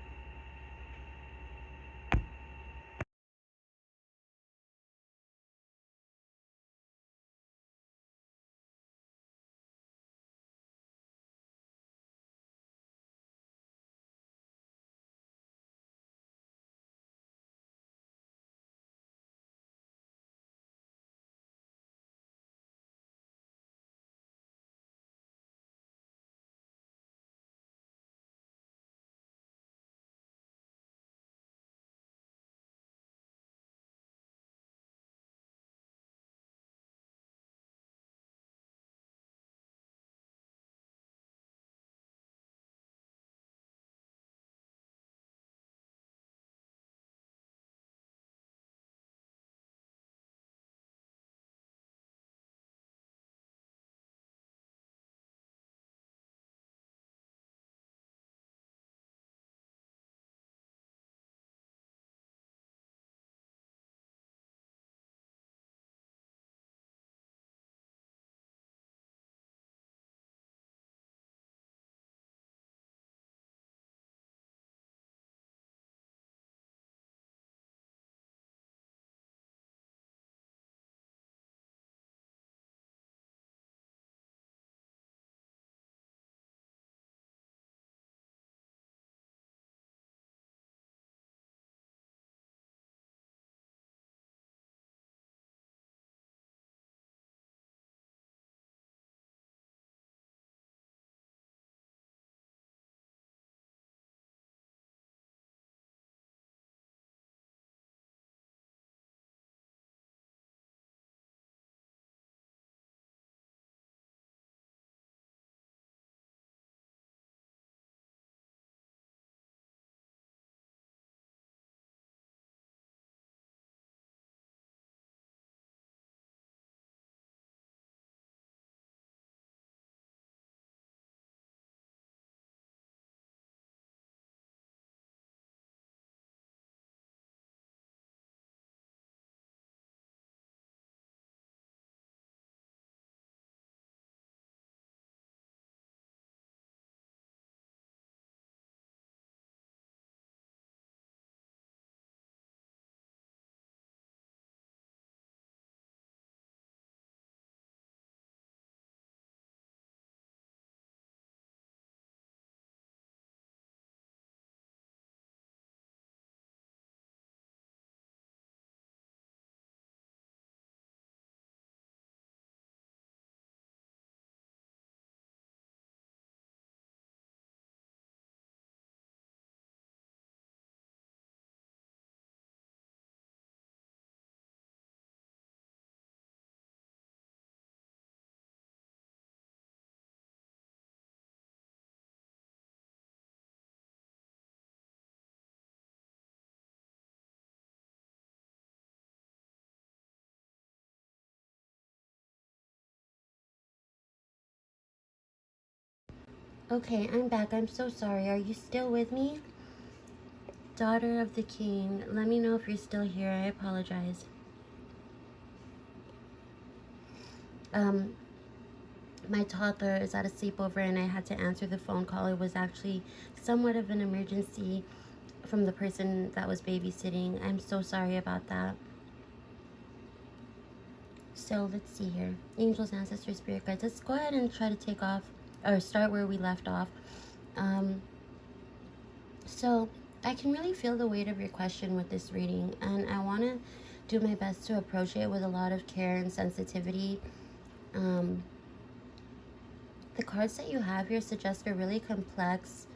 Okay, I'm back. I'm so sorry. Are you still with me? Daughter of the King, let me know if you're still here. I apologize. My toddler is at a sleepover and I had to answer the phone call. It was actually somewhat of an emergency from the person that was babysitting. I'm so sorry about that. So let's see here. Angels, ancestors, spirit guides. Let's go ahead and try to take off or start where we left off. So I can really feel the weight of your question with this reading, and I want to do my best to approach it with a lot of care and sensitivity. The cards that you have here suggest a really complex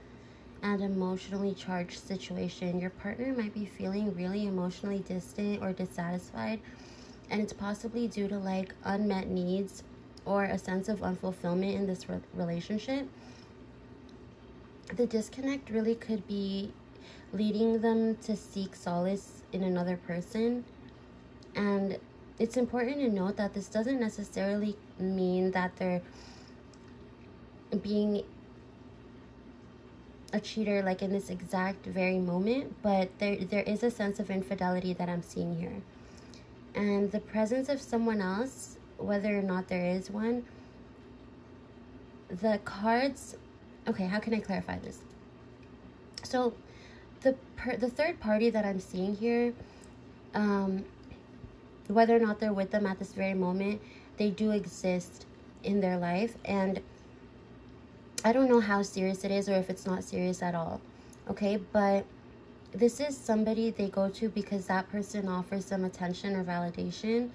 and emotionally charged situation. Your partner might be feeling really emotionally distant or dissatisfied, and it's possibly due to like unmet needs or a sense of unfulfillment in this relationship, the disconnect really could be leading them to seek solace in another person. And it's important to note that this doesn't necessarily mean that they're being a cheater like in this exact very moment, but there is a sense of infidelity that I'm seeing here. And the presence of someone else, whether or not there is one, the cards, okay, how can I clarify this? So the third party that I'm seeing here, whether or not they're with them at this very moment, they do exist in their life. And I don't know how serious it is or if it's not serious at all, okay? But this is somebody they go to because that person offers them attention or validation.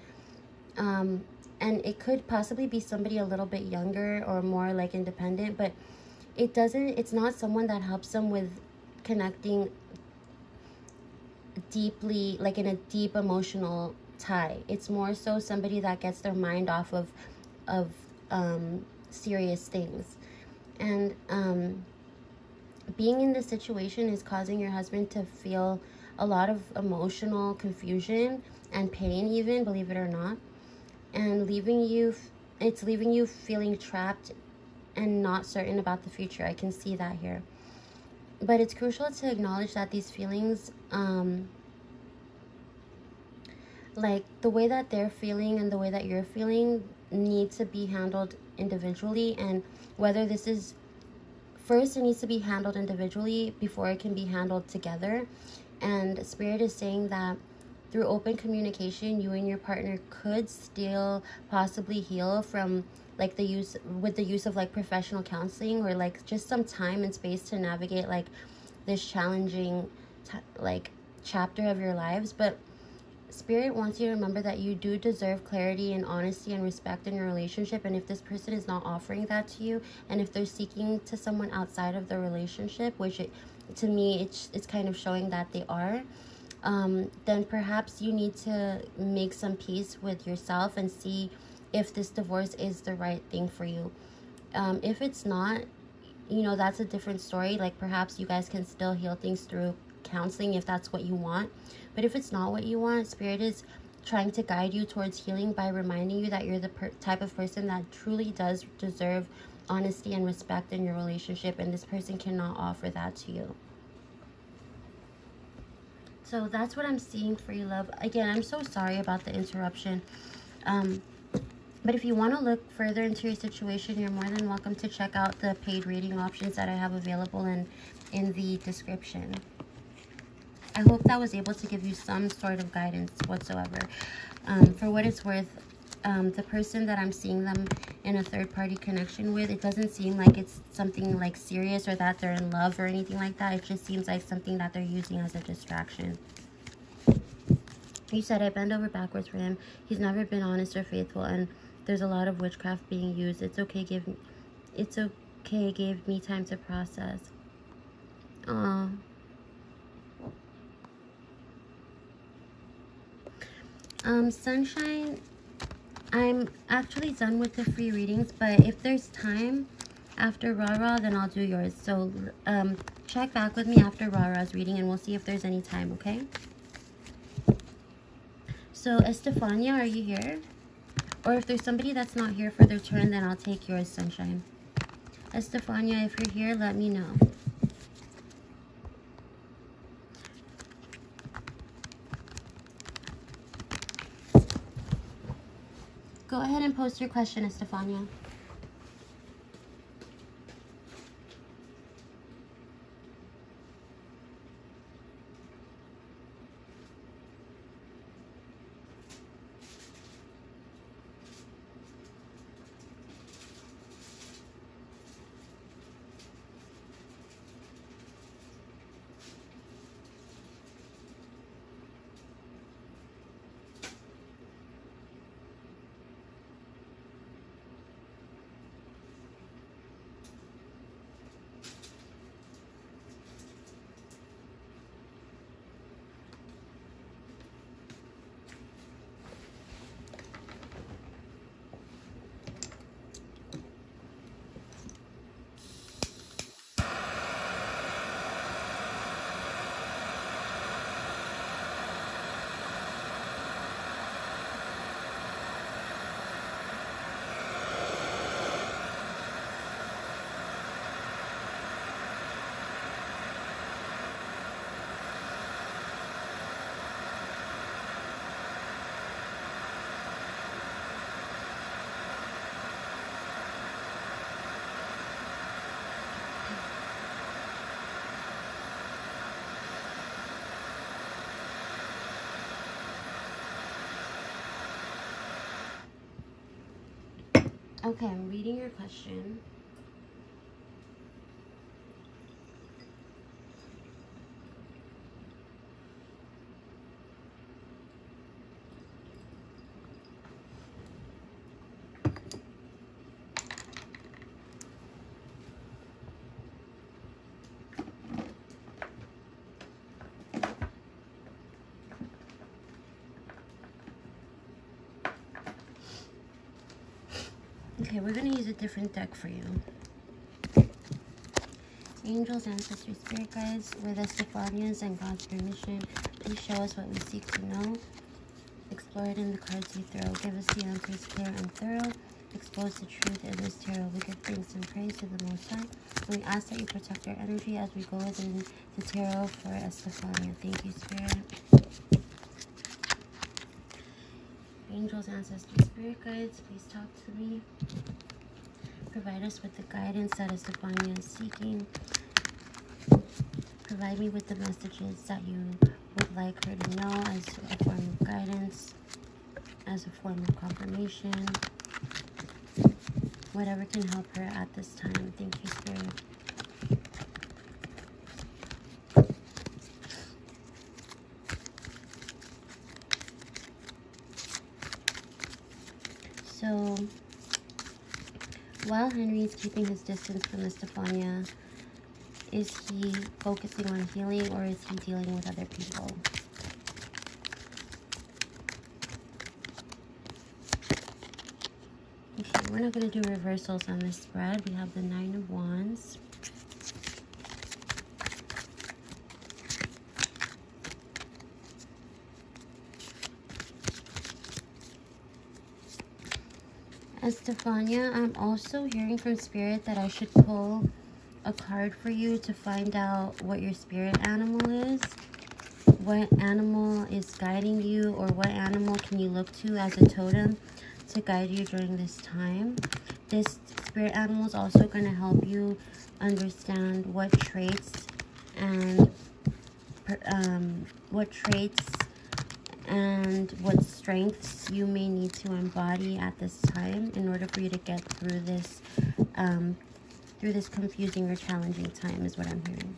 And it could possibly be somebody a little bit younger or more like independent, but it's not someone that helps them with connecting deeply, like in a deep emotional tie. It's more so somebody that gets their mind off of serious things. And being in this situation is causing your husband to feel a lot of emotional confusion and pain, even, believe it or not, and it's leaving you feeling trapped and not certain about the future. I can see that here. But it's crucial to acknowledge that these feelings, like the way that they're feeling and the way that you're feeling, need to be handled individually. And whether this is, first, it needs to be handled individually before it can be handled together. And Spirit is saying that through open communication, you and your partner could still possibly heal from like the use of like professional counseling, or like just some time and space to navigate like this challenging like chapter of your lives. But Spirit wants you to remember that you do deserve clarity and honesty and respect in your relationship. And if this person is not offering that to you, and if they're seeking to someone outside of the relationship, which to me it's kind of showing that they are, then perhaps you need to make some peace with yourself and see if this divorce is the right thing for you. If it's not, that's a different story. Like perhaps you guys can still heal things through counseling if that's what you want. But if it's not what you want, Spirit is trying to guide you towards healing by reminding you that you're the type of person that truly does deserve honesty and respect in your relationship, and this person cannot offer that to you. So that's what I'm seeing for you, love. Again, I'm so sorry about the interruption. But if you want to look further into your situation, you're more than welcome to check out the paid reading options that I have available in the description. I hope that was able to give you some sort of guidance whatsoever. For what it's worth, the person that I'm seeing them in a third-party connection with, it doesn't seem like it's something like serious or that they're in love or anything like that. It just seems like something that they're using as a distraction. You said, I bend over backwards for him. He's never been honest or faithful, and there's a lot of witchcraft being used. It's okay, give me time to process. Aww. Sunshine, I'm actually done with the free readings, but if there's time after Rara, then I'll do yours. So check back with me after Rara's reading and we'll see if there's any time, okay? So Estefania, are you here? Or if there's somebody that's not here for their turn, then I'll take yours, Sunshine. Estefania, if you're here, let me know. Go ahead and post your question, Estefania. Okay, I'm reading your question. Okay, we're going to use a different deck for you. Angels, ancestors, spirit guides, with us Stephania's and God's permission, please show us what we seek to know. Explore it in the cards you throw. Give us the answers clear and thorough. Expose the truth in this tarot. We give thanks and praise to the Most High. And we ask that you protect our energy as we go within the tarot for Estefania. Thank you, Spirit. Angels, ancestors, spirit guides, please talk to me. Provide us with the guidance that Estefania is seeking. Provide me with the messages that you would like her to know as a form of guidance, as a form of confirmation, whatever can help her at this time. Thank you, Spirit. So, while Henry is keeping his distance from Estefania, is he focusing on healing or is he dealing with other people? Okay, we're not going to do reversals on this spread. We have the Nine of Wands. Estefania, I'm also hearing from Spirit that I should pull a card for you to find out what your spirit animal is. What animal is guiding you, or what animal can you look to as a totem to guide you during this time. This spirit animal is also going to help you understand what traits and what strengths you may need to embody at this time in order for you to get through this confusing or challenging time, is what I'm hearing.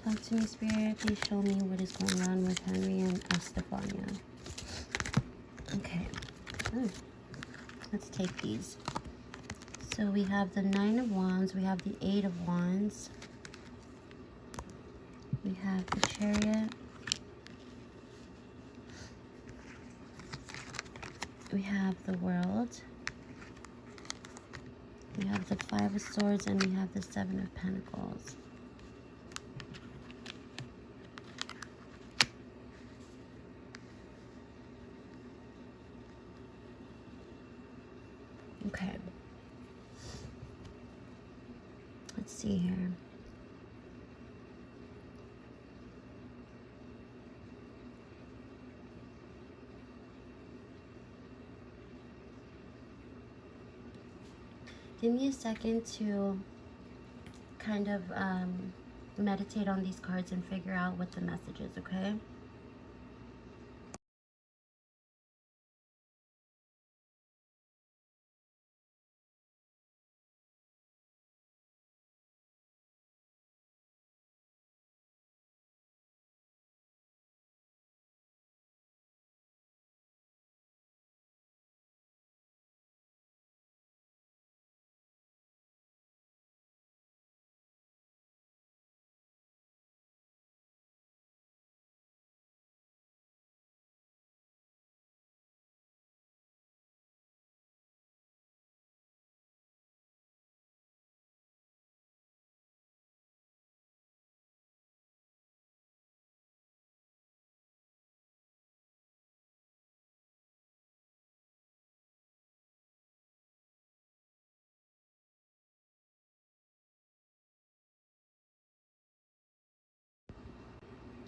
Talk to me, Spirit. Please show me what is going on with Henry and Estefania. Okay. Let's take these. So we have the Nine of Wands. We have the Eight of Wands. We have the Chariot. We have the World. We have the Five of Swords, and we have the Seven of Pentacles. Okay. Let's see here. Give me a second to kind of meditate on these cards and figure out what the message is, okay?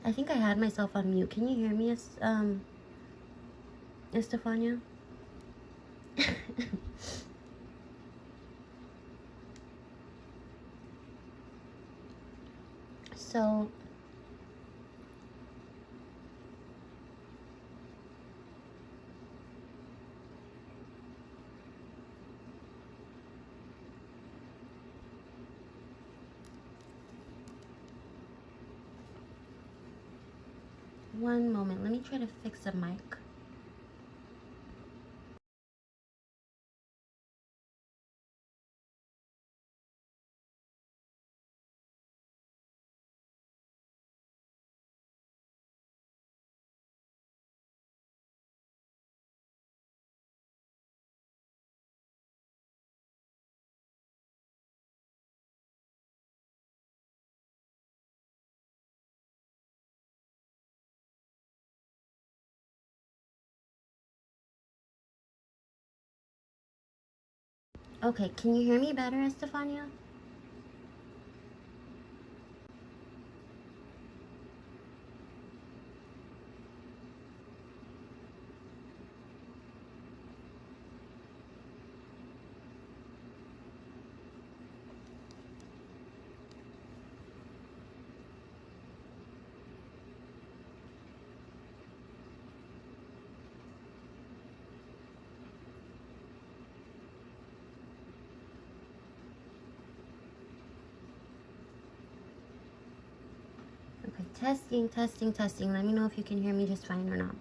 I think I had myself on mute. Can you hear me, Estefania? So, One moment. Let me try to fix the mic. Okay, can you hear me better, Estefania? Okay, testing, testing, testing. Let me know if you can hear me just fine or not.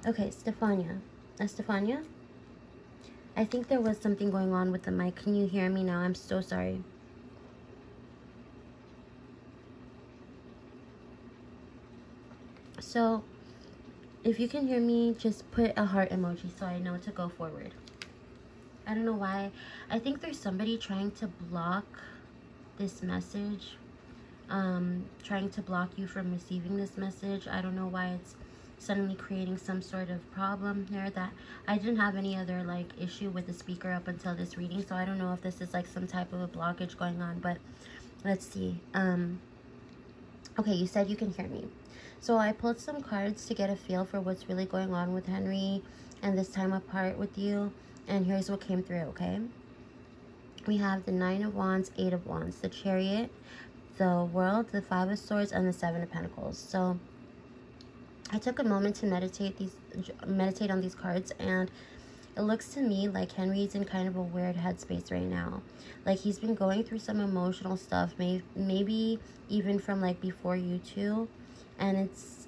Okay, Estefania, I think there was something going on with the mic. Can you hear me now? I'm so sorry. So, if you can hear me, just put a heart emoji so I know to go forward. I don't know why. I think there's somebody trying to block this message. Trying to block you from receiving this message. I don't know why it's suddenly creating some sort of problem here. That I didn't have any other like issue with the speaker up until this reading, so I don't know if this is like some type of a blockage going on, but let's see. Okay, you said you can hear me. So I pulled some cards to get a feel for what's really going on with Henry and this time apart with you, and here's what came through. Okay, we have the Nine of Wands, Eight of Wands, the Chariot, the World, the Five of Swords, and the Seven of Pentacles. So I took a moment to meditate on these cards, and it looks to me like Henry's in kind of a weird headspace right now. Like, he's been going through some emotional stuff, maybe even from like before you two, and it's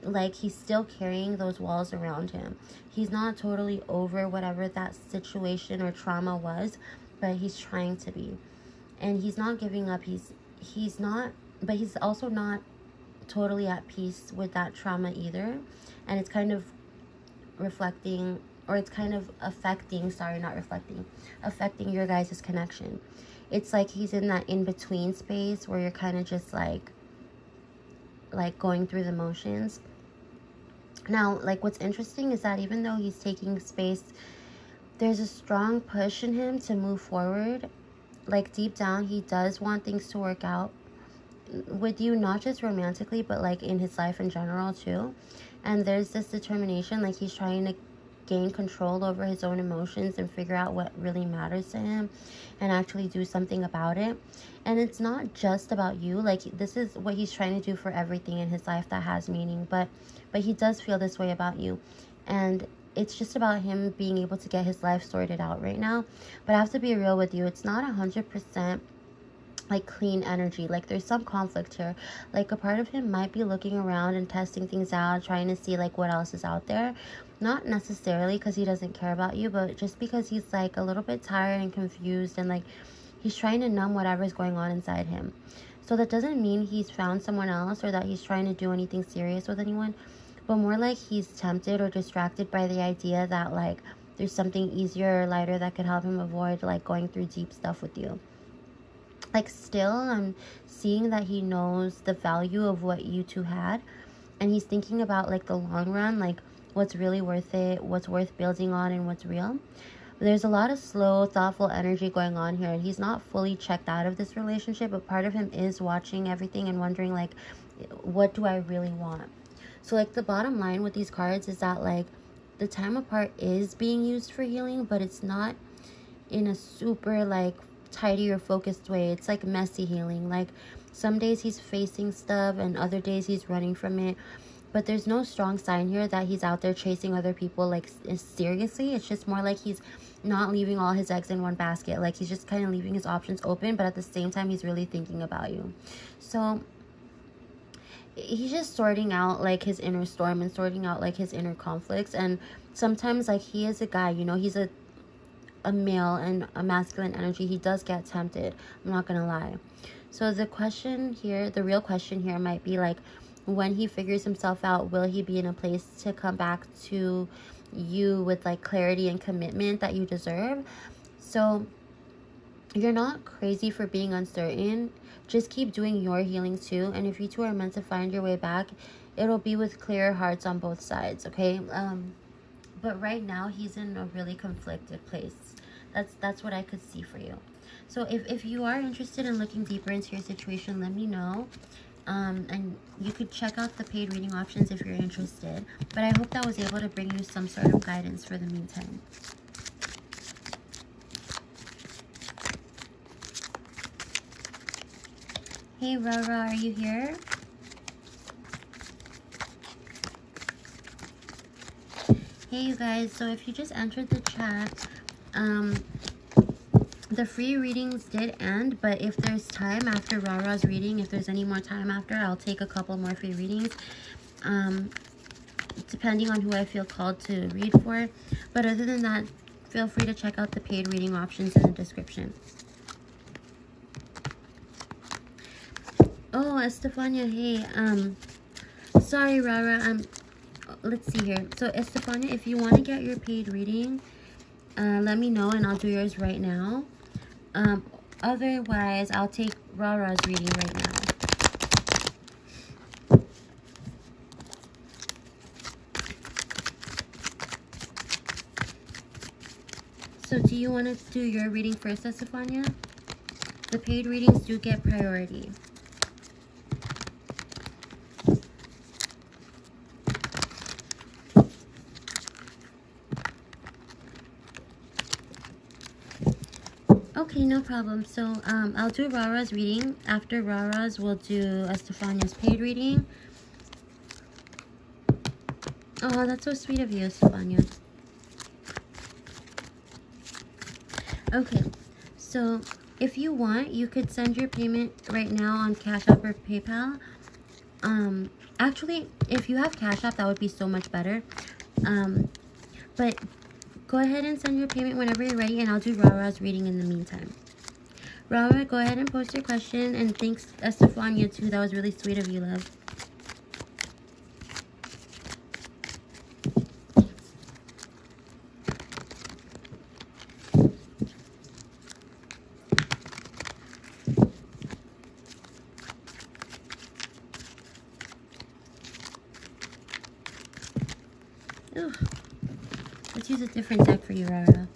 like he's still carrying those walls around him. He's not totally over whatever that situation or trauma was, but he's trying to be. And he's not giving up. He's not, but he's also not totally at peace with that trauma either. And it's kind of reflecting, or it's kind of affecting, sorry, not reflecting, affecting your guys' connection. It's like he's in that in-between space where you're kind of just like going through the motions. Now, like, what's interesting is that even though he's taking space, there's a strong push in him to move forward. Like, deep down, he does want things to work out with you, not just romantically, but like in his life in general too. And there's this determination, like he's trying to gain control over his own emotions and figure out what really matters to him and actually do something about it. And it's not just about you. Like, this is what he's trying to do for everything in his life that has meaning, but he does feel this way about you. And it's just about him being able to get his life sorted out right now. But I have to be real with you, it's not 100% like clean energy. Like, there's some conflict here. Like, a part of him might be looking around and testing things out, trying to see like what else is out there. Not necessarily because he doesn't care about you, but just because he's like a little bit tired and confused, and like he's trying to numb whatever's going on inside him. So that doesn't mean he's found someone else or that he's trying to do anything serious with anyone, but more like he's tempted or distracted by the idea that like there's something easier or lighter that could help him avoid like going through deep stuff with you. Like, still, I'm seeing that he knows the value of what you two had, and he's thinking about like the long run, like what's really worth it, what's worth building on, and what's real. There's a lot of slow, thoughtful energy going on here, and he's not fully checked out of this relationship, but part of him is watching everything and wondering like, what do I really want? So like, the bottom line with these cards is that like the time apart is being used for healing, but it's not in a super like tidy or focused way. It's like messy healing. Like, some days he's facing stuff and other days he's running from it, but there's no strong sign here that he's out there chasing other people like seriously. It's just more like he's not leaving all his eggs in one basket. Like, he's just kind of leaving his options open, but at the same time he's really thinking about you. So he's just sorting out like his inner storm and sorting out like his inner conflicts. And sometimes, like, he is a guy, you know, he's a male and a masculine energy. He does get tempted, I'm not gonna lie. So the question here, the real question here might be like, when he figures himself out, will he be in a place to come back to you with like clarity and commitment that you deserve? So you're not crazy for being uncertain. Just keep doing your healing too, and if you two are meant to find your way back, it'll be with clear hearts on both sides, okay? But right now he's in a really conflicted place. That's what I could see for you. So if you are interested in looking deeper into your situation, let me know. And you could check out the paid reading options if you're interested. But I hope that was able to bring you some sort of guidance for the meantime. Hey Rara, are you here? Hey you guys, so if you just entered the chat, the free readings did end, but if there's time after Rara's reading, if there's any more time after, I'll take a couple more free readings, depending on who I feel called to read for. But other than that, feel free to check out the paid reading options in the description. Oh, Estefania, hey, sorry Rara, let's see here. So Estefania, if you want to get your paid reading, let me know and I'll do yours right now. Otherwise, I'll take Rara's reading right now. So do you want to do your reading first, Estefania? The paid readings do get priority. Okay, no problem. So I'll do Rara's reading. After Rara's, we'll do Estefania's paid reading. Oh, that's so sweet of you, Estefania. Okay, so if you want, you could send your payment right now on Cash App or PayPal. Actually, if you have Cash App, that would be so much better. But go ahead and send your payment whenever you're ready, and I'll do Rara's reading in the meantime. Rara, go ahead and post your question, and thanks Estefania too. That was really sweet of you, love. Ugh. Let's use a different deck for you, Rara.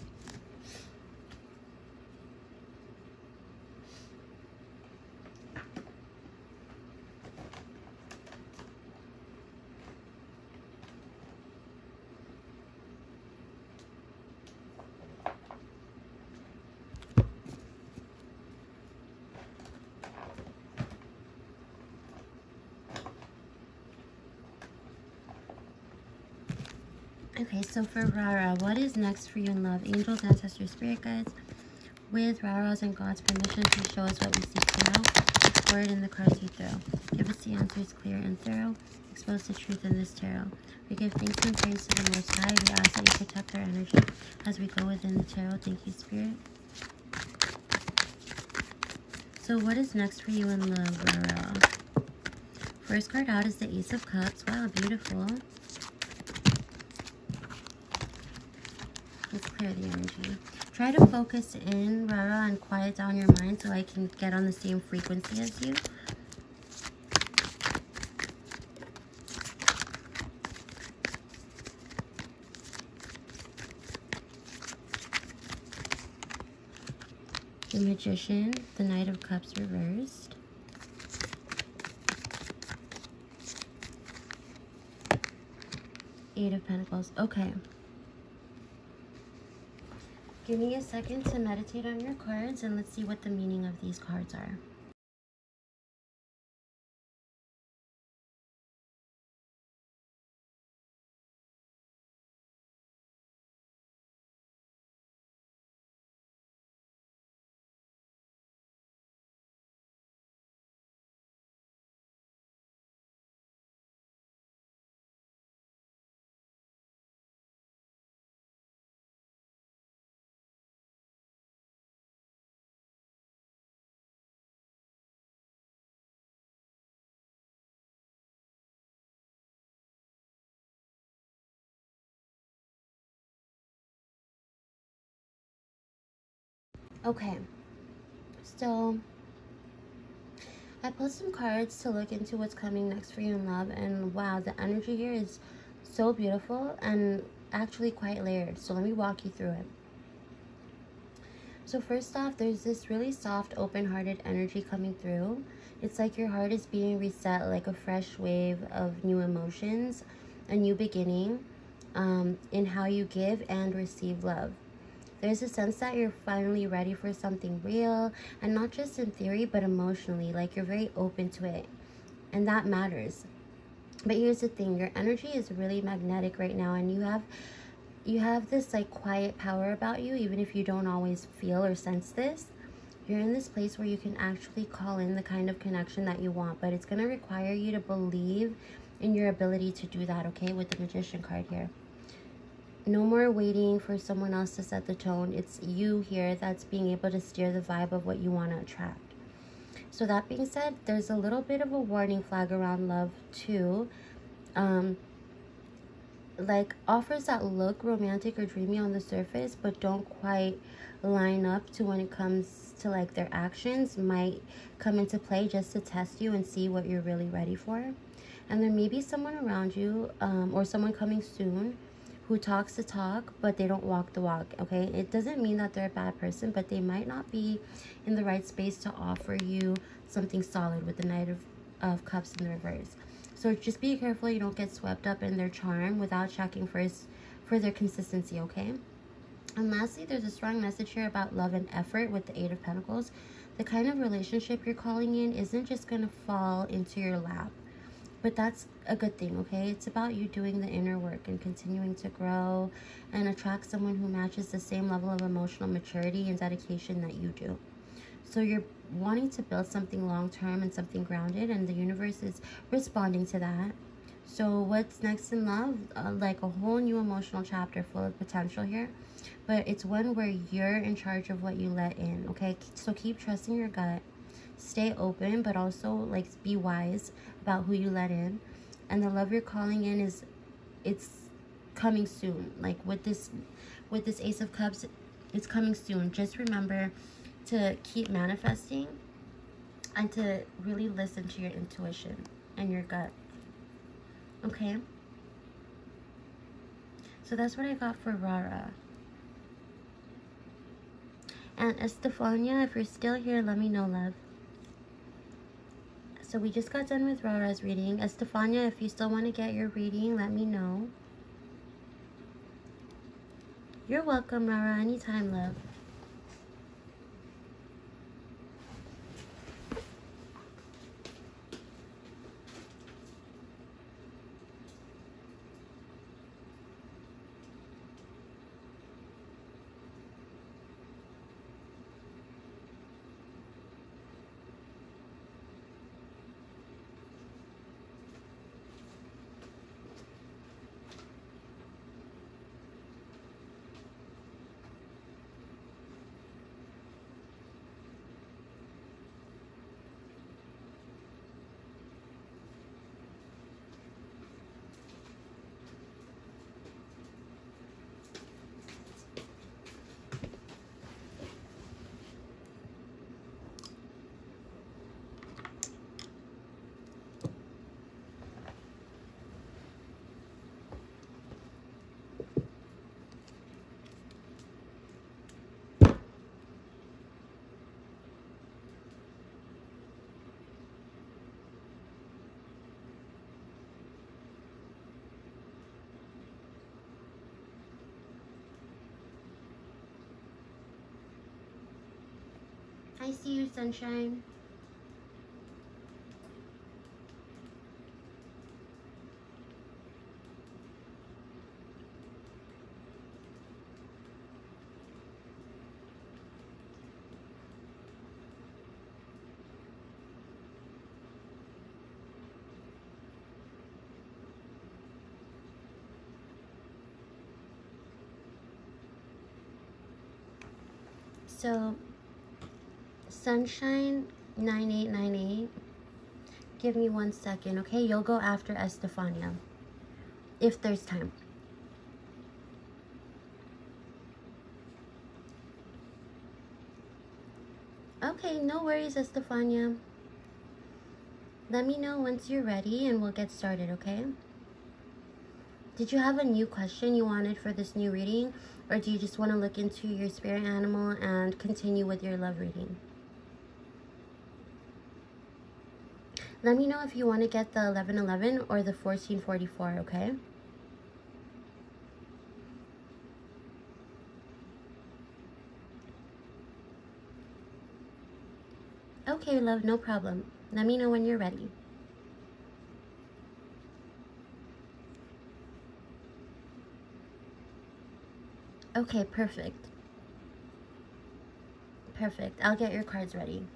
Okay, so for Rara, what is next for you in love? Angels, ancestors, spirit guides, with Rara's and God's permission, please show us what we seek now. Explore it in the cards you throw. Give us the answers clear and thorough. Expose the truth in this tarot. We give thanks and praise to the Most High. We ask that you protect our energy as we go within the tarot. Thank you, Spirit. So what is next for you in love, Rara? First card out is the Ace of Cups. Wow, beautiful. Let's clear the energy. Try to focus in, Rara, and quiet down your mind so I can get on the same frequency as you. The Magician, the Knight of Cups reversed. Eight of Pentacles. Okay. Give me a second to meditate on your cards and let's see what the meaning of these cards are. Okay, so I pulled some cards to look into what's coming next for you in love, and wow, the energy here is so beautiful and actually quite layered. So let me walk you through it. So first off, there's this really soft, open-hearted energy coming through. It's like your heart is being reset, like a fresh wave of new emotions, a new beginning in how you give and receive love. There's a sense that you're finally ready for something real, and not just in theory, but emotionally. Like you're very open to it, and that matters. But here's the thing, your energy is really magnetic right now, and you have this like quiet power about you, even if you don't always feel or sense this. You're in this place where you can actually call in the kind of connection that you want, but it's going to require you to believe in your ability to do that, okay, with the Magician card here. No more waiting for someone else to set the tone. It's you here that's being able to steer the vibe of what you want to attract. So that being said, there's a little bit of a warning flag around love too. Like offers that look romantic or dreamy on the surface but don't quite line up to when it comes to like their actions might come into play just to test you and see what you're really ready for. And there may be someone around you or someone coming soon who talks the talk but they don't walk the walk, okay? It doesn't mean that they're a bad person, but they might not be in the right space to offer you something solid with the Knight of Cups in the reverse. So just be careful you don't get swept up in their charm without checking first for their consistency, okay? And lastly, there's a strong message here about love and effort with the Eight of Pentacles. The kind of relationship you're calling in isn't just going to fall into your lap. But that's a good thing, okay? It's about you doing the inner work and continuing to grow and attract someone who matches the same level of emotional maturity and dedication that you do. So you're wanting to build something long-term and something grounded, and the universe is responding to that. So what's next in love? Like a whole new emotional chapter full of potential here. But it's one where you're in charge of what you let in, okay? So keep trusting your gut. Stay open, but also like be wise about who you let in. And the love you're calling in it's coming soon. Like with this Ace of Cups, it's coming soon. Just remember to keep manifesting and to really listen to your intuition and your gut. Okay? So that's what I got for Rara. And Estefania, if you're still here, let me know, love. So we just got done with Rara's reading. Estefania, if you still want to get your reading, let me know. You're welcome, Rara. Anytime, love. I see you, sunshine. So, sunshine 9898. Give me 1 second, okay? You'll go after Estefania, if there's time. Okay, no worries, Estefania. Let me know once you're ready and we'll get started, okay? Did you have a new question you wanted for this new reading? Or do you just want to look into your spirit animal and continue with your love reading? Let me know if you want to get the 1111 or the 1444, okay? Okay, love, no problem. Let me know when you're ready. Okay, perfect. Perfect. I'll get your cards ready.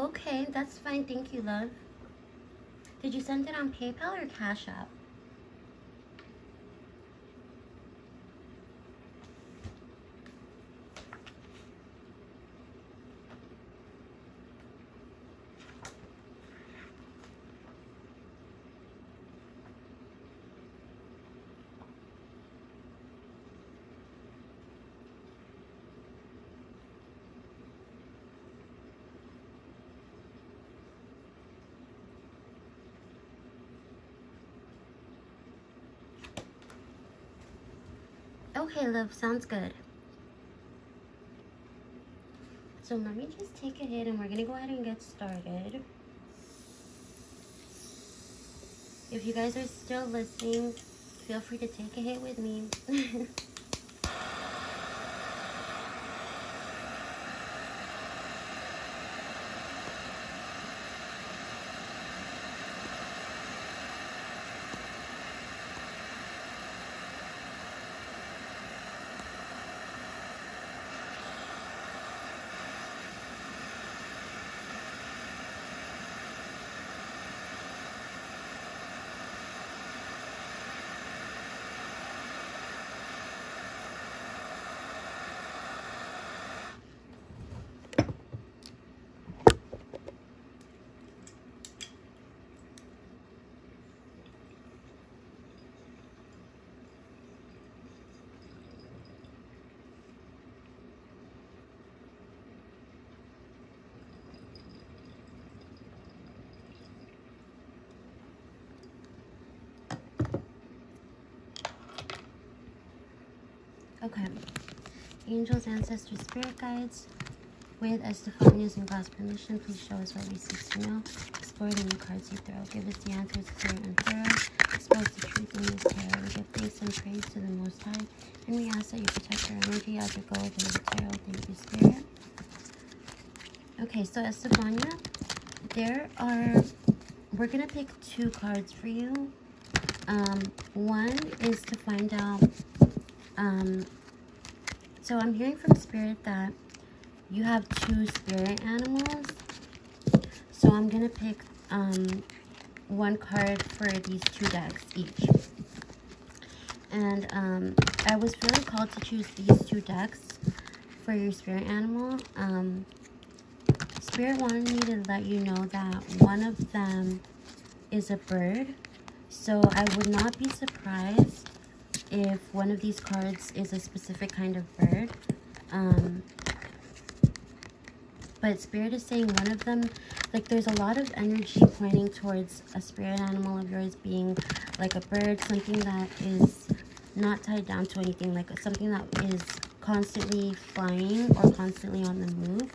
Oh, okay. That's fine. Thank you, love. Did you send it on PayPal or Cash App? Okay, love. Sounds good. So let me just take a hit and we're going to go ahead and get started. If you guys are still listening, feel free to take a hit with me. Okay. Angels, ancestors, spirit guides, with Estefania's and God's permission, please show us what we seek to know. Explore the new cards you throw. Give us the answers clear and thorough. Expose the truth in this tarot. We give thanks and praise to the Most High. And we ask that you protect our energy as we go within the tarot. Thank you, Spirit. Okay, so Estefania, we're going to pick 2 cards for you. One is to find out, so I'm hearing from Spirit that you have 2 spirit animals. So I'm going to pick 1 card for these 2 decks each. And I was feeling called to choose these 2 decks for your spirit animal. Spirit wanted me to let you know that one of them is a bird. So I would not be surprised if one of these cards is a specific kind of bird. But Spirit is saying one of them, like there's a lot of energy pointing towards a spirit animal of yours being like a bird, something that is not tied down to anything, like something that is constantly flying or constantly on the move.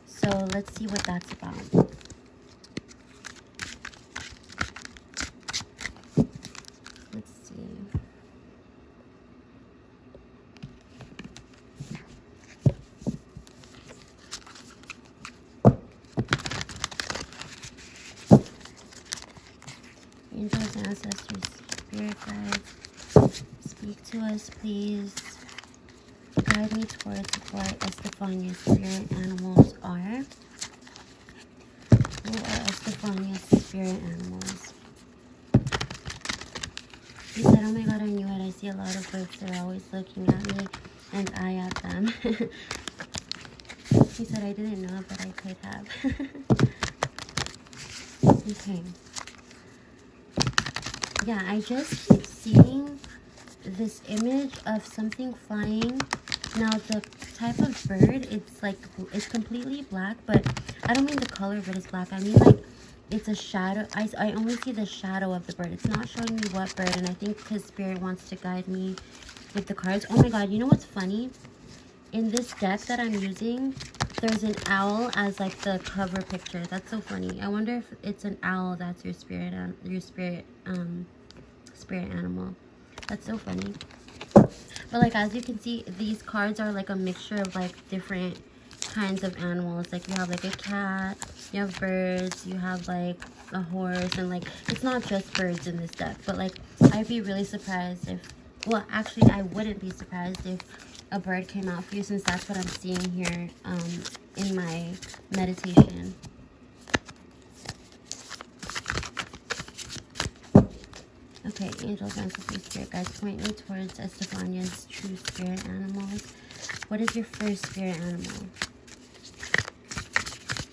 So let's see what that's about. Let's see. Angels, ancestors, spirit guides, speak to us, please. Guide me towards what Estefania's spirit animals are. Who are Estefania's spirit animals? He said, oh my god, I knew it. I see a lot of birds. They're always looking at me and I at them. He said, I didn't know, but I could have. Okay. Yeah, I just keep seeing this image of something flying. Now the type of bird, it's completely black, but I don't mean the color of it is black. I mean like it's a shadow. I only see the shadow of the bird. It's not showing me what bird, and I think because Spirit wants to guide me with the cards. Oh my god, you know what's funny? In this deck that I'm using, there's an owl as like the cover picture. That's so funny. I wonder if it's an owl that's your spirit animal. That's so funny. But like as you can see, these cards are like a mixture of like different kinds of animals. Like you have like a cat, you have birds, you have like a horse, and like it's not just birds in this deck. But like I'd be really surprised if, well actually I wouldn't be surprised if a bird came out for you, since that's what I'm seeing here in my meditation. Okay, angels, ancestors, spirit guides, point me towards Estefania's true spirit animals. What is your first spirit animal?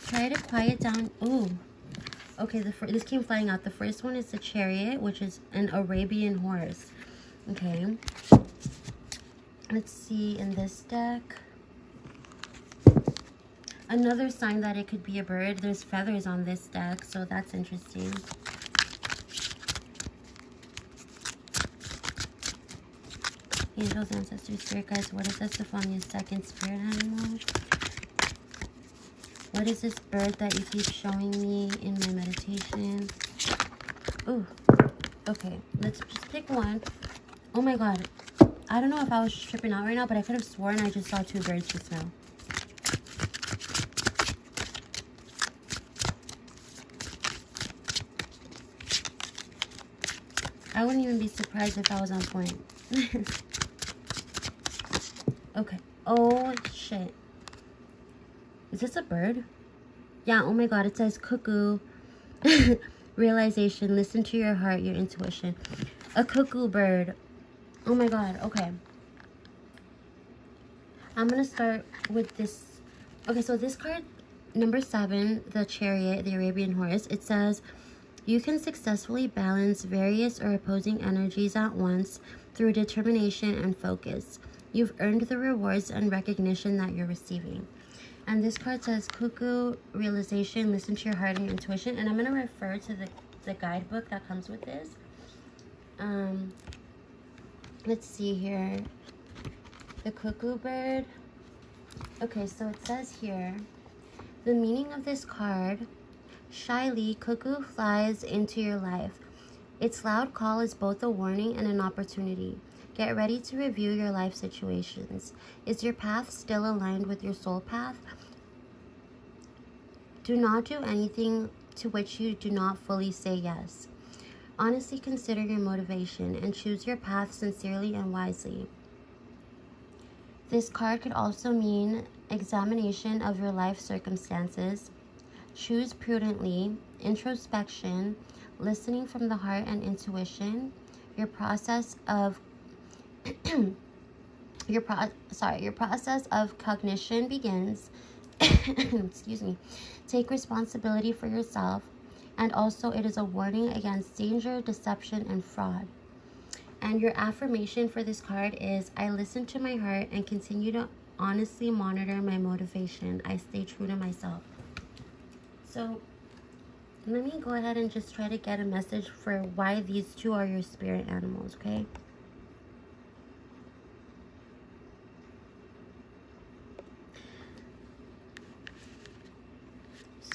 Try to quiet down. Ooh. Okay, this came flying out. The first one is the Chariot, which is an Arabian horse. Okay. Let's see in this deck. Another sign that it could be a bird. There's feathers on this deck, so that's interesting. Angels, ancestors, spirit guides. What is Estefania's second spirit animal? What is this bird that you keep showing me in my meditation? Ooh. Okay, let's just pick one. Oh my god. I don't know if I was tripping out right now, but I could have sworn I just saw two birds just now. I wouldn't even be surprised if I was on point. Okay. Oh, shit. Is this a bird? Yeah, oh my god, it says cuckoo. Realization, listen to your heart, your intuition. A cuckoo bird. Oh my god, okay. I'm gonna start with this. Okay, so this card, number 7, the Chariot, the Arabian horse, it says, you can successfully balance various or opposing energies at once through determination and focus. You've earned the rewards and recognition that you're receiving. And this card says, cuckoo, realization, listen to your heart and your intuition. And I'm going to refer to the guidebook that comes with this. Let's see here. The cuckoo bird. Okay, so it says here, the meaning of this card, shyly, cuckoo flies into your life. Its loud call is both a warning and an opportunity. Get ready to review your life situations. Is your path still aligned with your soul path? Do not do anything to which you do not fully say yes. Honestly consider your motivation and choose your path sincerely and wisely. This card could also mean examination of your life circumstances. Choose prudently, introspection, listening from the heart and intuition. Your process of your process of cognition begins. Excuse me. Take responsibility for yourself, and also it is a warning against danger, deception, and fraud. And your affirmation for this card is, I listen to my heart and continue to honestly monitor my motivation. I stay true to myself. So let me go ahead and just try to get a message for why these two are your spirit animals, okay?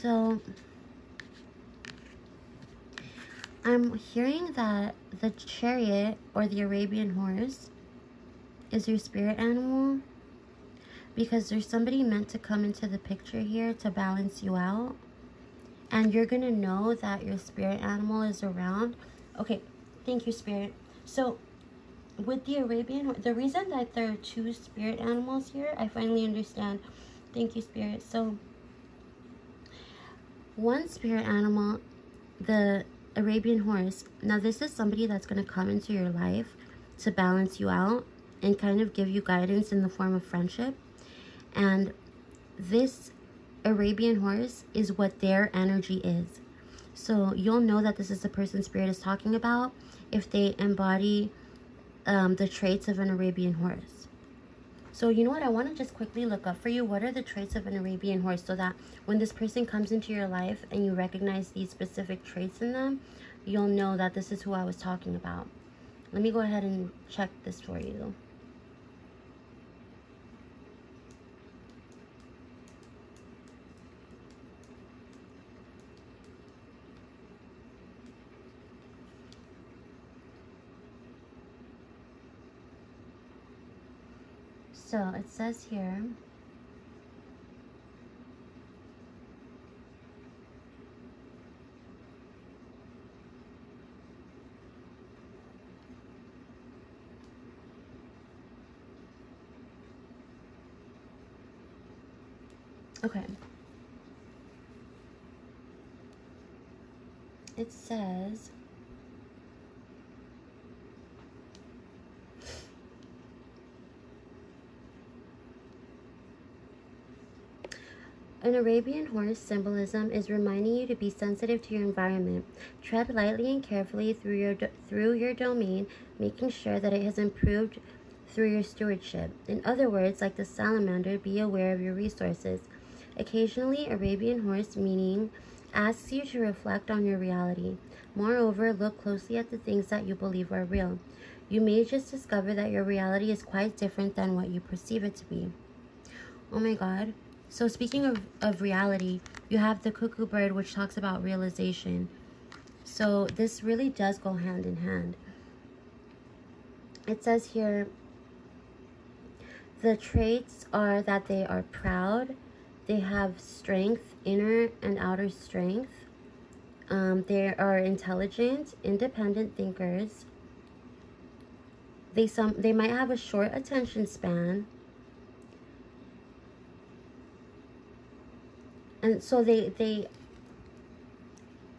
So I'm hearing that the Chariot or the Arabian horse is your spirit animal because there's somebody meant to come into the picture here to balance you out. And you're going to know that your spirit animal is around. Okay, thank you, Spirit. So with the Arabian, the reason that there are two spirit animals here, I finally understand. Thank you, Spirit. So one spirit animal, the Arabian horse. Now this is somebody that's going to come into your life to balance you out and kind of give you guidance in the form of friendship. And this Arabian horse is what their energy is. So you'll know that this is the person Spirit is talking about if they embody the traits of an Arabian horse. So you know what? I want to just quickly look up for you. What are the traits of an Arabian horse, so that when this person comes into your life and you recognize these specific traits in them, you'll know that this is who I was talking about. Let me go ahead and check this for you. So it says here, okay, it says, An Arabian horse symbolism is reminding you to be sensitive to your environment. Tread lightly and carefully through your domain, making sure that it has improved through your stewardship. In other words, like the salamander, be aware of your resources. Occasionally, Arabian horse meaning asks you to reflect on your reality. Moreover, look closely at the things that you believe are real. You may just discover that your reality is quite different than what you perceive it to be. Oh my God. So speaking of reality, you have the cuckoo bird, which talks about realization. So this really does go hand in hand. It says here, the traits are that they are proud, they have strength, inner and outer strength. They are intelligent, independent thinkers. They might have a short attention span. And so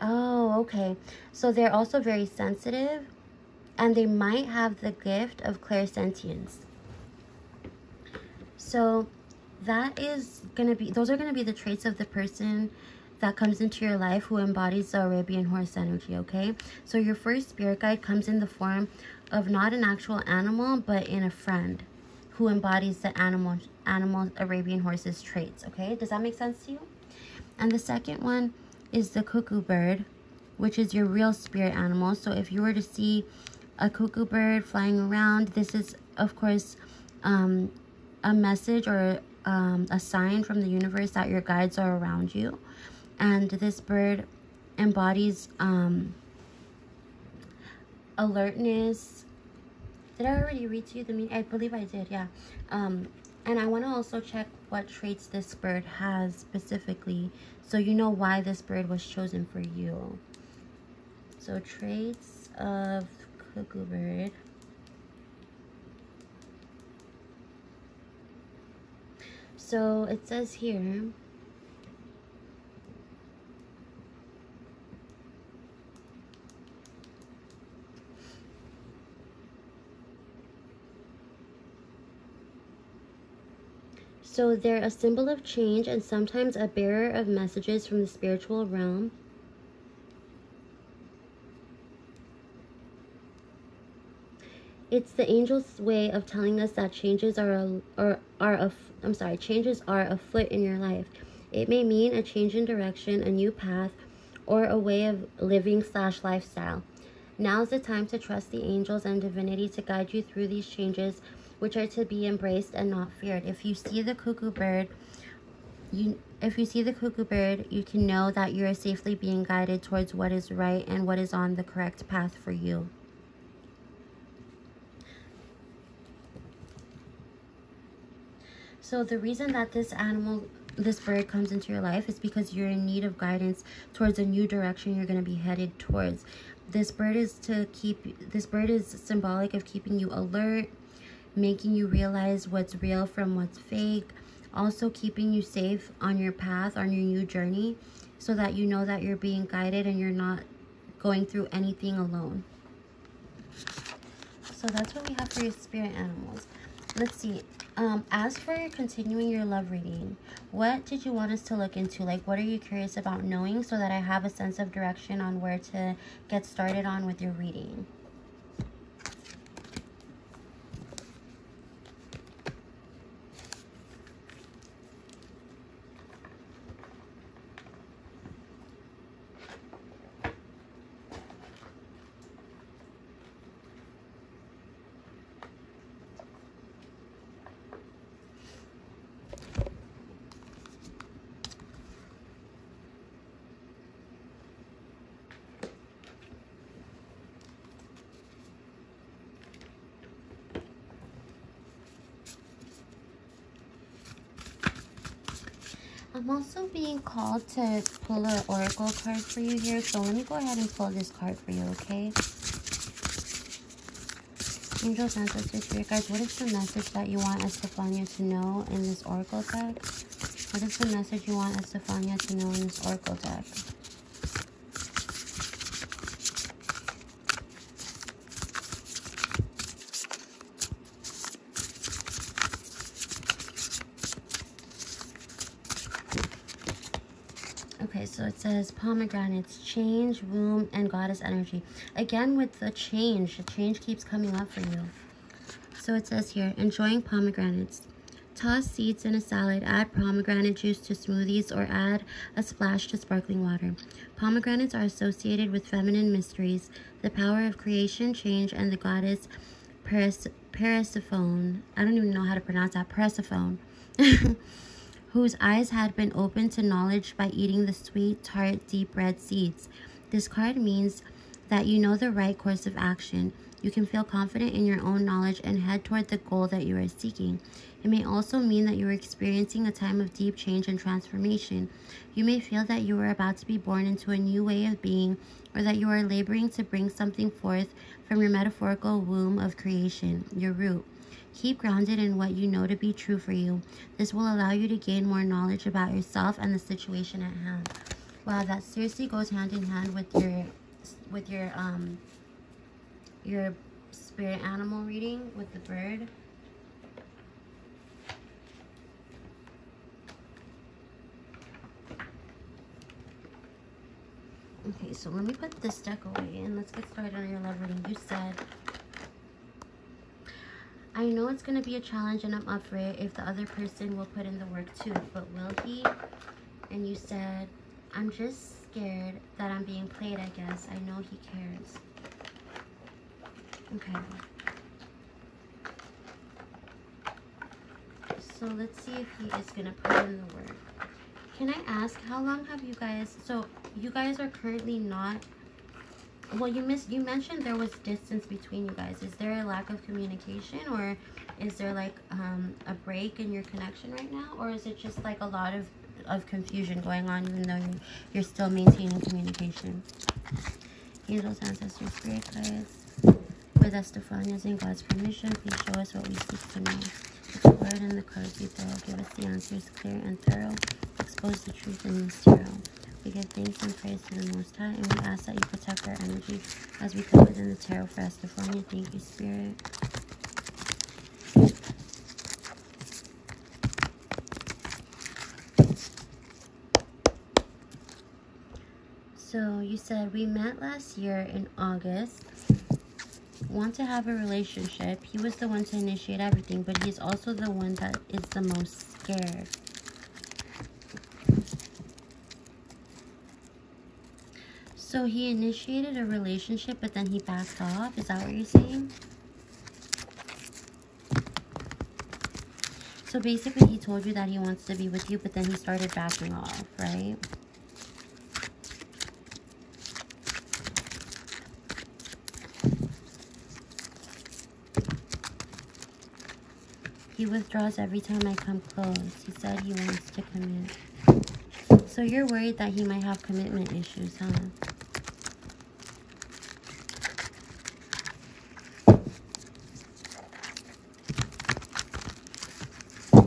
oh, okay. So they're also very sensitive, and they might have the gift of clairsentience. So those are gonna be the traits of the person that comes into your life who embodies the Arabian horse energy, okay? So your first spirit guide comes in the form of not an actual animal, but in a friend who embodies the animal Arabian horse's traits, okay? Does that make sense to you? And the second one is the cuckoo bird, which is your real spirit animal. So if you were to see a cuckoo bird flying around, this is, of course, a message or a sign from the universe that your guides are around you. And this bird embodies alertness. Did I already read to you the meaning? I believe I did, yeah. And I want to also check what traits this bird has specifically, so you know why this bird was chosen for you. So traits of cuckoo bird. So it says here, so they're a symbol of change and sometimes a bearer of messages from the spiritual realm. It's the angel's way of telling us that changes are afoot in your life. It may mean a change in direction, a new path, or a way of living / lifestyle. Now's the time to trust the angels and divinity to guide you through these changes, which are to be embraced and not feared. If you see the cuckoo bird, you can know that you're safely being guided towards what is right and what is on the correct path for you. So the reason that this bird comes into your life is because you're in need of guidance towards a new direction you're going to be headed towards. This bird is symbolic of keeping you alert, making you realize what's real from what's fake, also keeping you safe on your path, on your new journey, so that you know that you're being guided and you're not going through anything alone. So that's what we have for your spirit animals. Let's see. As for continuing your love reading, what did you want us to look into? Like, what are you curious about knowing, so that I have a sense of direction on where to get started on with your reading? I'm also being called to pull an oracle card for you here, so let me go ahead and pull this card for you, okay? Angels, ancestors, spirit guides, what is the message that you want Estefania to know in this oracle deck? What is the message you want Estefania to know in this oracle deck? it says pomegranates, change, womb, and goddess energy. Again, with the change keeps coming up for you. So it says here, enjoying pomegranates. Toss seeds in a salad, add pomegranate juice to smoothies, or add a splash to sparkling water. Pomegranates are associated with feminine mysteries, the power of creation, change, and the goddess Persephone. I don't even know how to pronounce that. Persephone. Whose eyes had been opened to knowledge by eating the sweet, tart, deep red seeds. This card means that you know the right course of action. You can feel confident in your own knowledge and head toward the goal that you are seeking. It may also mean that you are experiencing a time of deep change and transformation. You may feel that you are about to be born into a new way of being, or that you are laboring to bring something forth from your metaphorical womb of creation, your root. Keep grounded in what you know to be true for you. This will allow you to gain more knowledge about yourself and the situation at hand. Wow, that seriously goes hand in hand with your spirit animal reading with the bird. Okay, so let me put this deck away and let's get started on your love reading. You said, I know it's going to be a challenge and I'm up for it if the other person will put in the work too, but will he? And you said, I'm just scared that I'm being played, I guess. I know he cares. Okay. So let's see if he is going to put in the work. Can I ask, how long have you guys, so you guys are currently not, well, you mentioned there was distance between you guys. Is there a lack of communication, or is there like a break in your connection right now? Or is it just like a lot of confusion going on even though you're still maintaining communication? Angels, ancestors, spirit guides, with Estefania's and God's permission, please show us what we seek to know. The word and the cards we throw, give us the answers clear and thorough. Expose the truth in this tarot. We give thanks and praise to the Most High, and we ask that you protect our energy as we come within the tarot for Estefania. Thank you, Spirit. So you said, we met last year in August. Want to have a relationship. He was the one to initiate everything, but he's also the one that is the most scared. So he initiated a relationship, but then he backed off. Is that what you're saying? So basically he told you that he wants to be with you, but then he started backing off, right? He withdraws every time I come close. He said he wants to commit. So you're worried that he might have commitment issues, huh?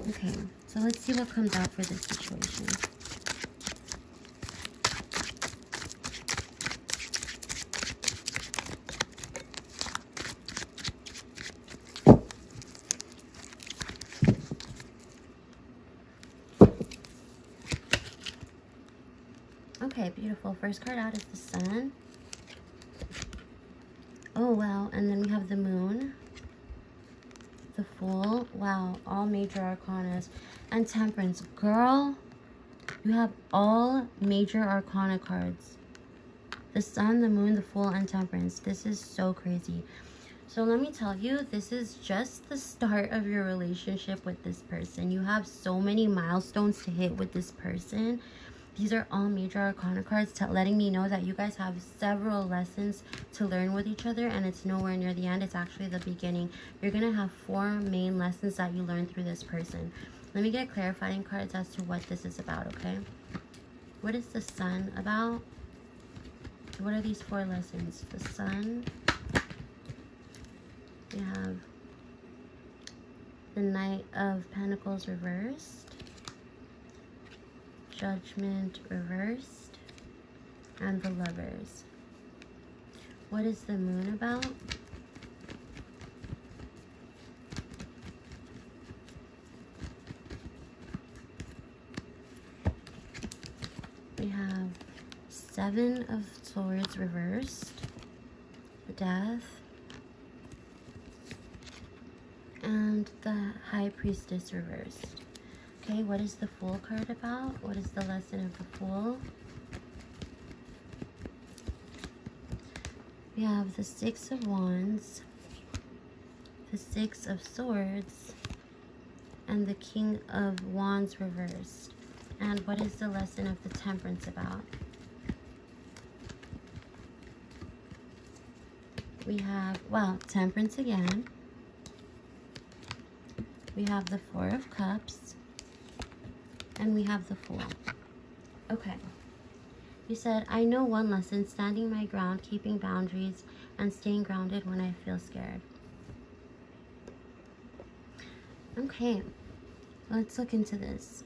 Okay, so let's see what comes out for this situation. Okay, beautiful. First card out is the Sun. Oh, wow. And then we have the Moon. The Fool. Wow. All major arcanas. And Temperance. Girl, you have all major arcana cards. The Sun, the Moon, the Fool, and Temperance. This is so crazy. So let me tell you, this is just the start of your relationship with this person. You have so many milestones to hit with this person. These are all major arcana cards letting me know that you guys have several lessons to learn with each other, and it's nowhere near the end. It's actually the beginning. You're going to have 4 main lessons that you learn through this person. Let me get clarifying cards as to what this is about, okay? What is the Sun about? What are these 4 lessons? The Sun. We have the Knight of Pentacles reversed. Judgment reversed, and the Lovers. What is the Moon about? We have Seven of Swords reversed, the Death, and the High Priestess reversed. Okay, what is the Fool card about? What is the lesson of the Fool? We have the Six of Wands, the Six of Swords, and the King of Wands reversed. And what is the lesson of the Temperance about? We have, well, Temperance again. We have the Four of Cups. And we have the Fool. Okay. You said, I know one lesson, standing my ground, keeping boundaries, and staying grounded when I feel scared. Okay. Let's look into this.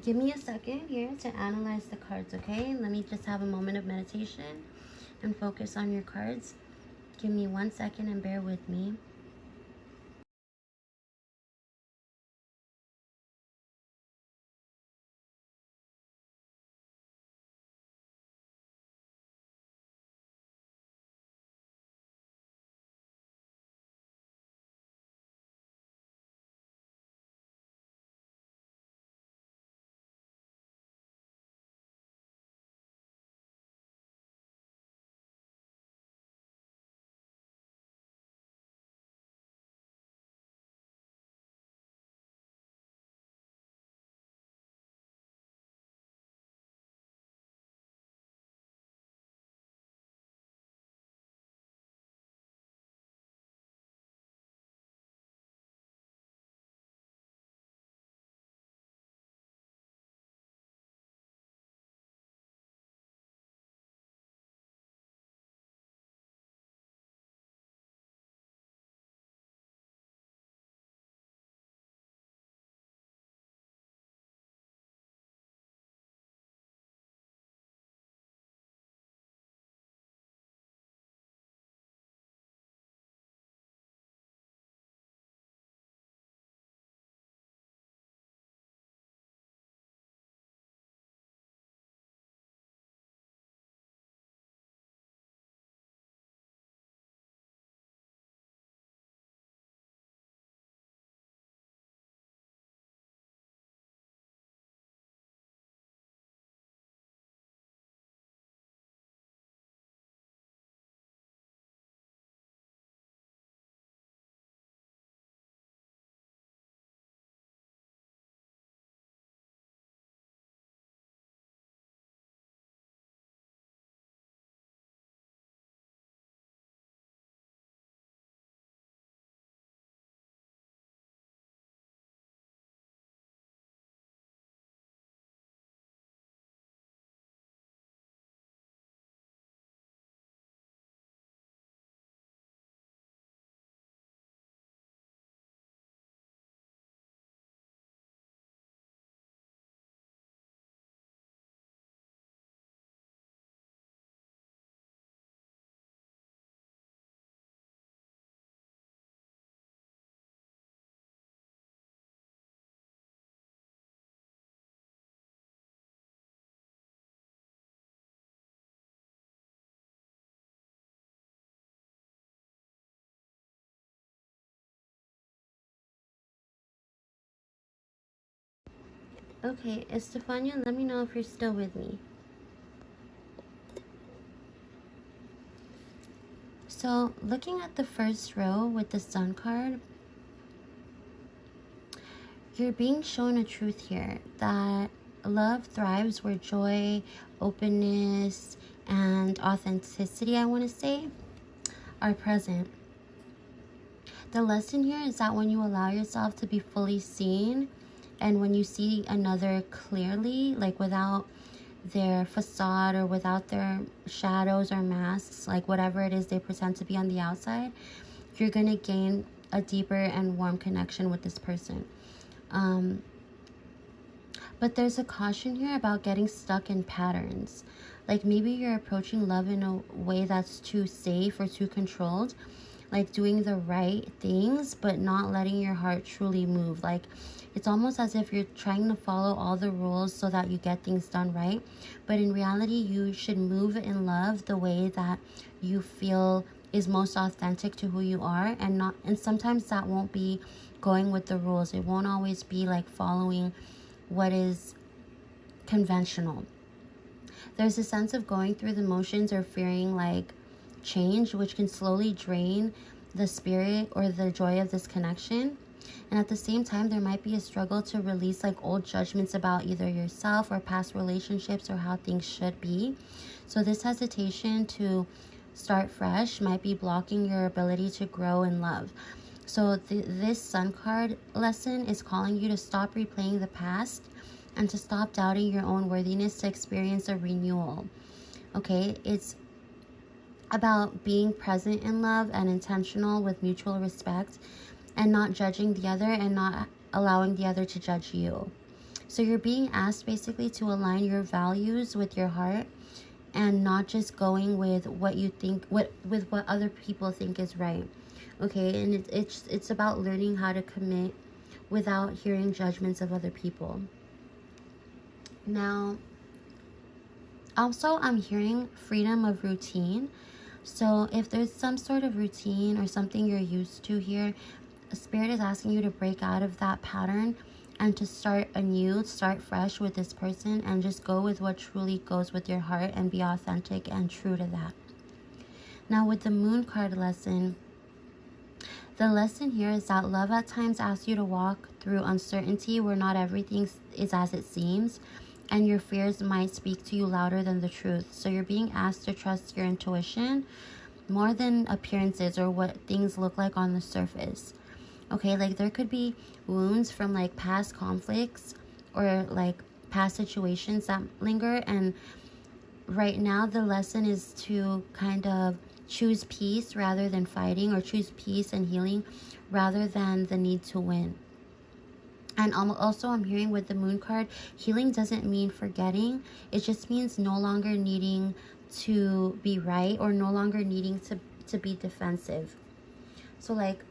Give me a second here to analyze the cards, okay? Let me just have a moment of meditation and focus on your cards. Give me 1 second and bear with me. Okay, Estefania, let me know if you're still with me. So, looking at the first row with the Sun card, you're being shown a truth here that love thrives where joy, openness, and authenticity, I want to say, are present. The lesson here is that when you allow yourself to be fully seen, and when you see another clearly, like without their facade or without their shadows or masks, like whatever it is they pretend to be on the outside, you're going to gain a deeper and warm connection with this person. But there's a caution here about getting stuck in patterns. Like maybe you're approaching love in a way that's too safe or too controlled. like doing the right things, but not letting your heart truly move. Like, it's almost as if you're trying to follow all the rules so that you get things done right. But in reality, you should move in love the way that you feel is most authentic to who you are, and sometimes that won't be going with the rules. It won't always be like following what is conventional. There's a sense of going through the motions or fearing like change, which can slowly drain the spirit or the joy of this connection. And at the same time, there might be a struggle to release like old judgments about either yourself or past relationships or how things should be. So this hesitation to start fresh might be blocking your ability to grow in love. So this Sun card lesson is calling you to stop replaying the past and to stop doubting your own worthiness to experience a renewal. Okay, it's about being present in love and intentional with mutual respect, and not judging the other and not allowing the other to judge you. So you're being asked basically to align your values with your heart and not just going with what you think, with what other people think is right. Okay, and it's about learning how to commit without hearing judgments of other people. Now, also I'm hearing freedom of routine. So if there's some sort of routine or something you're used to here, Spirit is asking you to break out of that pattern and to start anew, start fresh with this person, and just go with what truly goes with your heart and be authentic and true to that. Now with the Moon card lesson, the lesson here is that love at times asks you to walk through uncertainty where not everything is as it seems, and your fears might speak to you louder than the truth. So you're being asked to trust your intuition more than appearances or what things look like on the surface. Okay, like there could be wounds from like past conflicts or like past situations that linger, and right now the lesson is to kind of choose peace rather than fighting, or choose peace and healing rather than the need to win. And also I'm hearing with the Moon card, healing doesn't mean forgetting. It just means no longer needing to be right or no longer needing to be defensive. So like,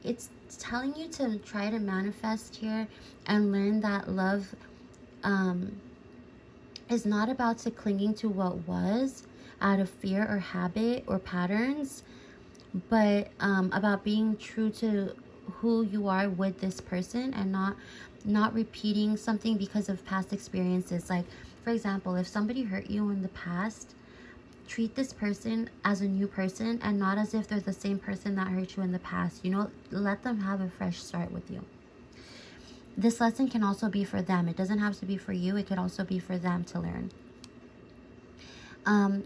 it's telling you to try to manifest here and learn that love is not about to clinging to what was out of fear or habit or patterns, but about being true to who you are with this person, and not repeating something because of past experiences. Like, for example, if somebody hurt you in the past, treat this person as a new person and not as if they're the same person that hurt you in the past. You know, let them have a fresh start with you. This lesson can also be for them. It doesn't have to be for you. It could also be for them to learn.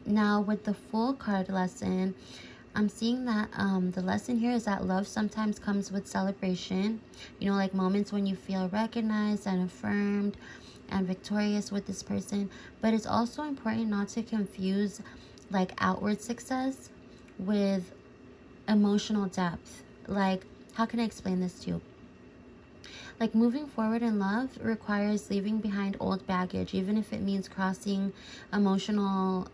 Now with the Fool card lesson, I'm seeing that the lesson here is that love sometimes comes with celebration. You know, like moments when you feel recognized and affirmed and victorious with this person. But it's also important not to confuse like outward success with emotional depth. Like, how can I explain this to you? Like, moving forward in love requires leaving behind old baggage, even if it means crossing emotional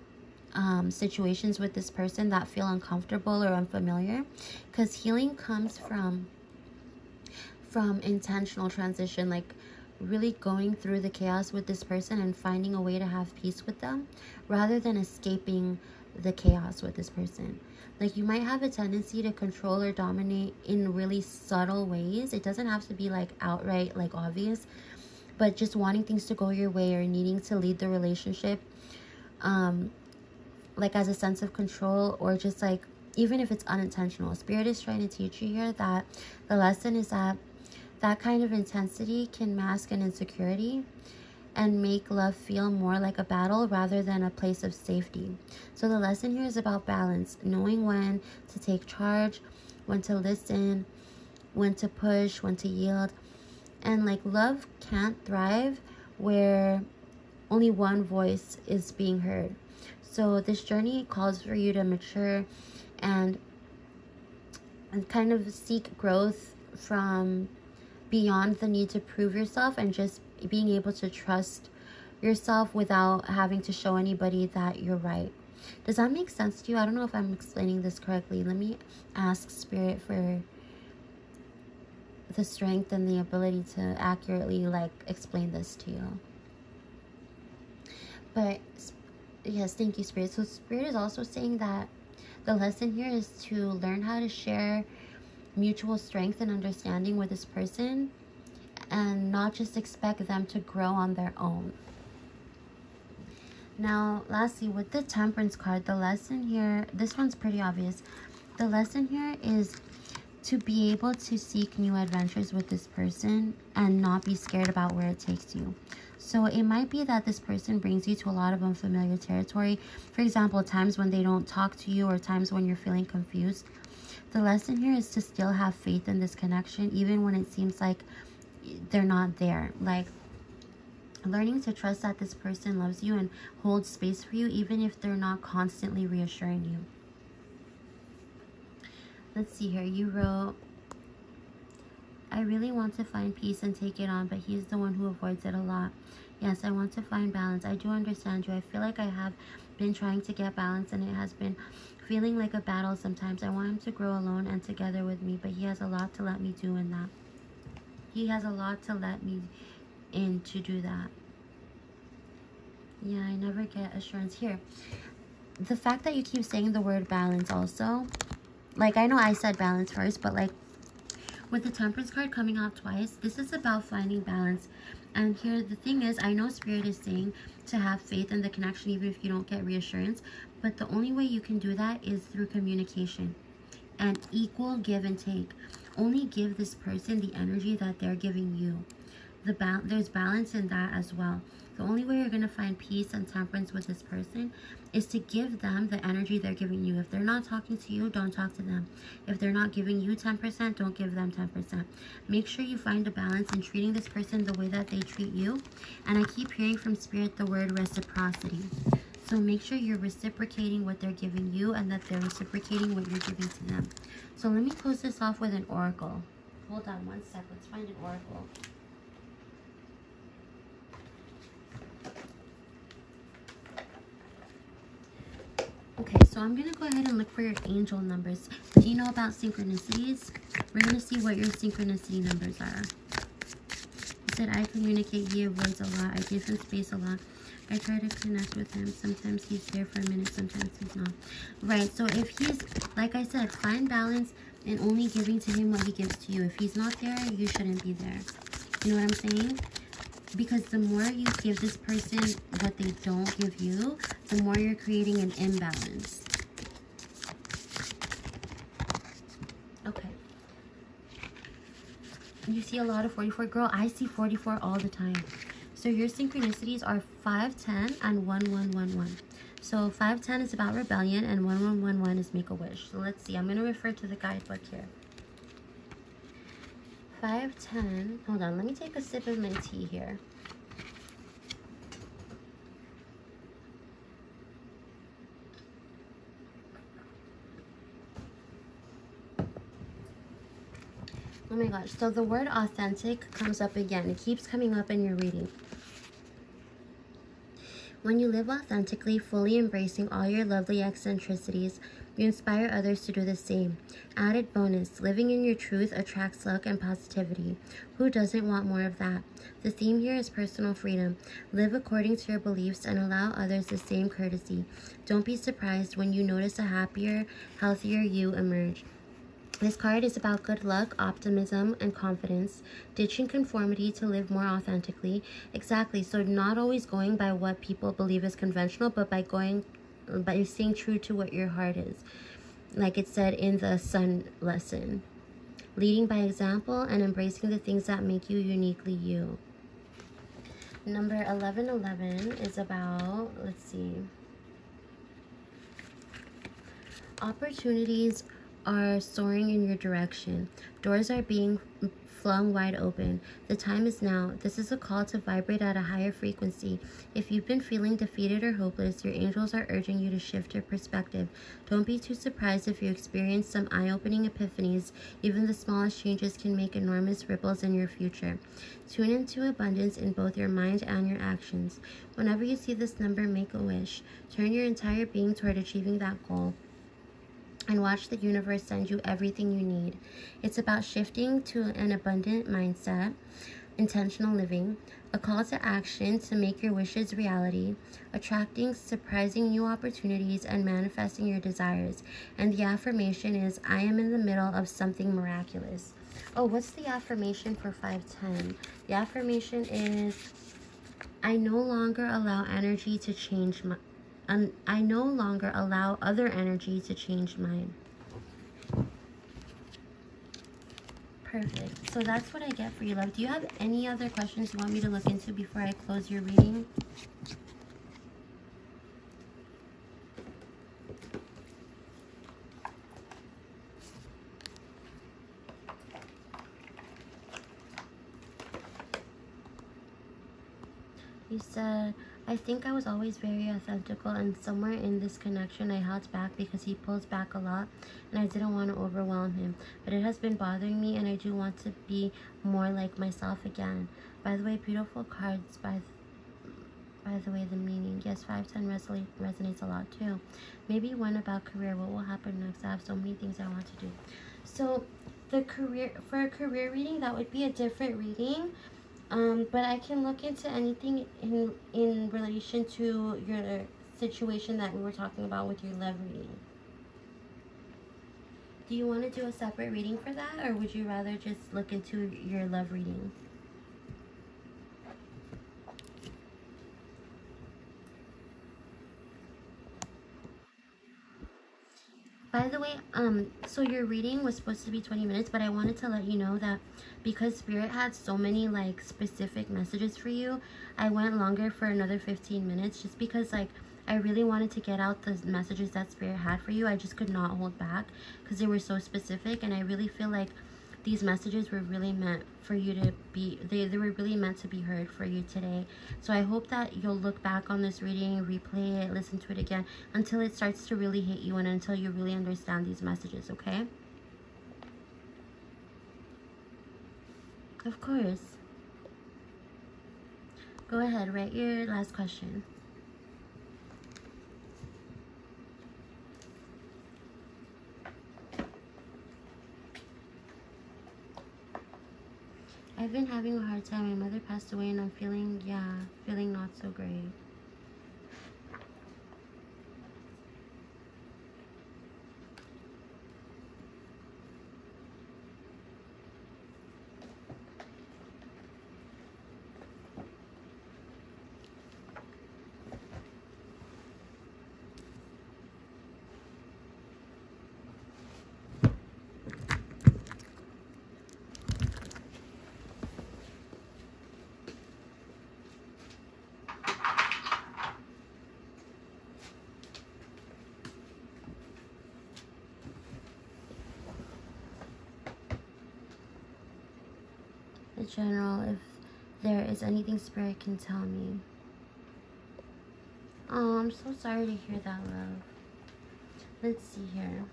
situations with this person that feel uncomfortable or unfamiliar, because healing comes from intentional transition, like really going through the chaos with this person and finding a way to have peace with them rather than escaping the chaos with this person. Like, you might have a tendency to control or dominate in really subtle ways. It doesn't have to be like outright like obvious, but just wanting things to go your way or needing to lead the relationship like as a sense of control, or just like, even if it's unintentional. Spirit is trying to teach you here that the lesson is that that kind of intensity can mask an insecurity and make love feel more like a battle rather than a place of safety. So the lesson here is about balance, knowing when to take charge, when to listen, when to push, when to yield. And like, love can't thrive where only one voice is being heard. So this journey calls for you to mature and kind of seek growth from beyond the need to prove yourself, and just being able to trust yourself without having to show anybody that you're right. Does that make sense to you? I don't know if I'm explaining this correctly. Let me ask Spirit for the strength and the ability to accurately like explain this to you. But yes, thank you, Spirit. So Spirit is also saying that the lesson here is to learn how to share mutual strength and understanding with this person and not just expect them to grow on their own. Now, lastly, with the Temperance card, the lesson here, this one's pretty obvious. The lesson here is to be able to seek new adventures with this person and not be scared about where it takes you. So it might be that this person brings you to a lot of unfamiliar territory. For example, times when they don't talk to you or times when you're feeling confused. The lesson here is to still have faith in this connection, even when it seems like they're not there. Like learning to trust that this person loves you and holds space for you, even if they're not constantly reassuring you. Let's see here. You wrote, I really want to find peace and take it on, but he's the one who avoids it a lot. Yes, I want to find balance. I do understand you. I feel like I have been trying to get balance and it has been feeling like a battle sometimes. I want him to grow alone and together with me, but he has a lot to let me do in that. He has a lot to let me in to do that. Yeah, I never get assurance here. The fact that you keep saying the word balance also, like I know I said balance first, but like with the Temperance card coming out twice, this is about finding balance. And here the thing is, I know Spirit is saying to have faith in the connection even if you don't get reassurance, but the only way you can do that is through communication and equal give and take. Only give this person the energy that they're giving you. There's balance in that as well. The only way you're going to find peace and temperance with this person is to give them the energy they're giving you. If they're not talking to you, don't talk to them. If they're not giving you 10%, don't give them 10%. Make sure you find a balance in treating this person the way that they treat you. And I keep hearing from Spirit the word reciprocity. So make sure you're reciprocating what they're giving you and that they're reciprocating what you're giving to them. So let me close this off with an oracle. Hold on one sec. Let's find an oracle. Okay, so I'm going to go ahead and look for your angel numbers. Do you know about synchronicities? We're going to see what your synchronicity numbers are. You said, I communicate, he avoids a lot. I give him space a lot. I try to connect with him. Sometimes he's there for a minute, sometimes he's not. Right, so if he's, like I said, find balance and only giving to him what he gives to you. If he's not there, you shouldn't be there. You know what I'm saying? Because the more you give this person what they don't give you, the more you're creating an imbalance. Okay. You see a lot of 44. Girl, I see 44 all the time. So your synchronicities are 510 and 1111. So 510 is about rebellion and 1111 is make a wish. So let's see. I'm going to refer to the guidebook here. 510. Hold on. Let me take a sip of my tea here. Oh my gosh. So the word authentic comes up again. It keeps coming up in your reading. When you live authentically, fully embracing all your lovely eccentricities, you inspire others to do the same. Added bonus, living in your truth attracts luck and positivity. Who doesn't want more of that? The theme here is personal freedom. Live according to your beliefs and allow others the same courtesy. Don't be surprised when you notice a happier, healthier you emerge. This card is about good luck, optimism, and confidence, ditching conformity to live more authentically. Exactly, so not always going by what people believe is conventional, but by staying true to what your heart is. Like it said in the Sun lesson. Leading by example and embracing the things that make you uniquely you. Number 1111 is about, let's see, opportunities are soaring in your direction. Doors are being flung wide open. The time is now. This is a call to vibrate at a higher frequency. If you've been feeling defeated or hopeless, your angels are urging you to shift your perspective. Don't be too surprised if you experience some eye-opening epiphanies. Even the smallest changes can make enormous ripples in your future. Tune into abundance in both your mind and your actions. Whenever you see this number, make a wish. Turn your entire being toward achieving that goal, and watch the universe send you everything you need. It's about shifting to an abundant mindset, intentional living, a call to action to make your wishes reality, attracting surprising new opportunities, and manifesting your desires. And the affirmation is, I am in the middle of something miraculous. Oh, what's the affirmation for 510? The affirmation is, I no longer allow energy to change my I no longer allow other energy to change mine. Perfect. So that's what I get for you, love. Do you have any other questions you want me to look into before I close your reading? You said, I think I was always very authentical, and somewhere in this connection I held back because he pulls back a lot and I didn't want to overwhelm him. But it has been bothering me and I do want to be more like myself again. By the way, beautiful cards. By the way, the meaning. Yes, 510 resonates a lot too. Maybe one about career. What will happen next? I have so many things I want to do. So the career, for a career reading, that would be a different reading. But I can look into anything in relation to your situation that we were talking about with your love reading. Do you want to do a separate reading for that, or would you rather just look into your love reading? By the way, so your reading was supposed to be 20 minutes, but I wanted to let you know that because Spirit had so many, like, specific messages for you, I went longer for another 15 minutes just because, like, I really wanted to get out the messages that Spirit had for you. I just could not hold back because they were so specific, and I really feel like these messages were really meant for you to be, they were really meant to be heard for you today. So I hope that you'll look back on this reading, replay it, listen to it again until it starts to really hit you and until you really understand these messages, okay? Of course. Go ahead, write your last question. I've been having a hard time. My mother passed away and I'm feeling not so great. The General, if there is anything Spirit can tell me. Oh, I'm so sorry to hear that, love. Let's see here.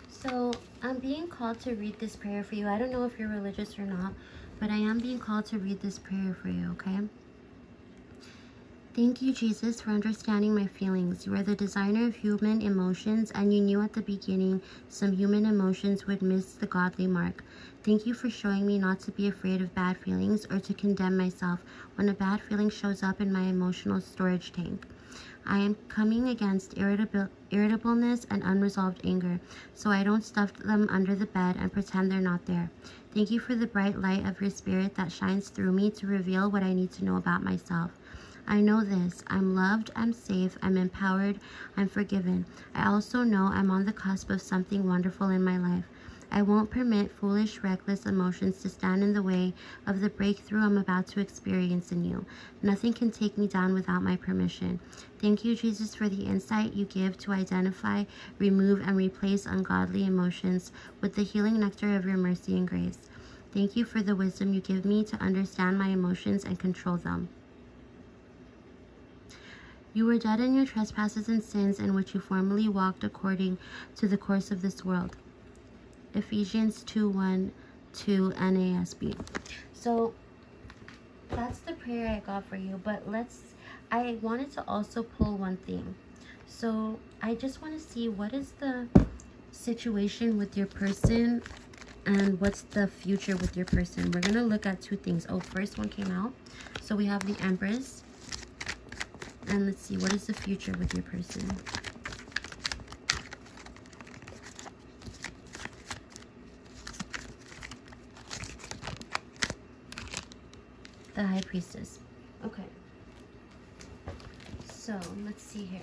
So I'm being called to read this prayer for you. I don't know if you're religious or not, but I am being called to read this prayer for you, okay? Thank you, Jesus, for understanding my feelings. You are the designer of human emotions, and you knew at the beginning some human emotions would miss the godly mark. Thank you for showing me not to be afraid of bad feelings or to condemn myself when a bad feeling shows up in my emotional storage tank. I am coming against irritableness and unresolved anger, so I don't stuff them under the bed and pretend they're not there. Thank you for the bright light of your spirit that shines through me to reveal what I need to know about myself. I know this. I'm loved, I'm safe, I'm empowered, I'm forgiven. I also know I'm on the cusp of something wonderful in my life. I won't permit foolish, reckless emotions to stand in the way of the breakthrough I'm about to experience in you. Nothing can take me down without my permission. Thank you, Jesus, for the insight you give to identify, remove, and replace ungodly emotions with the healing nectar of your mercy and grace. Thank you for the wisdom you give me to understand my emotions and control them. You were dead in your trespasses and sins in which you formerly walked according to the course of this world. Ephesians 2:1-2 NASB. So that's the prayer I got for you, but I wanted to also pull one thing. So I just want to see what is the situation with your person and what's the future with your person. We're going to look at two things. Oh, first one came out. So we have the Empress. And let's see, what is the future with your person? The High Priestess. Okay. So, let's see here.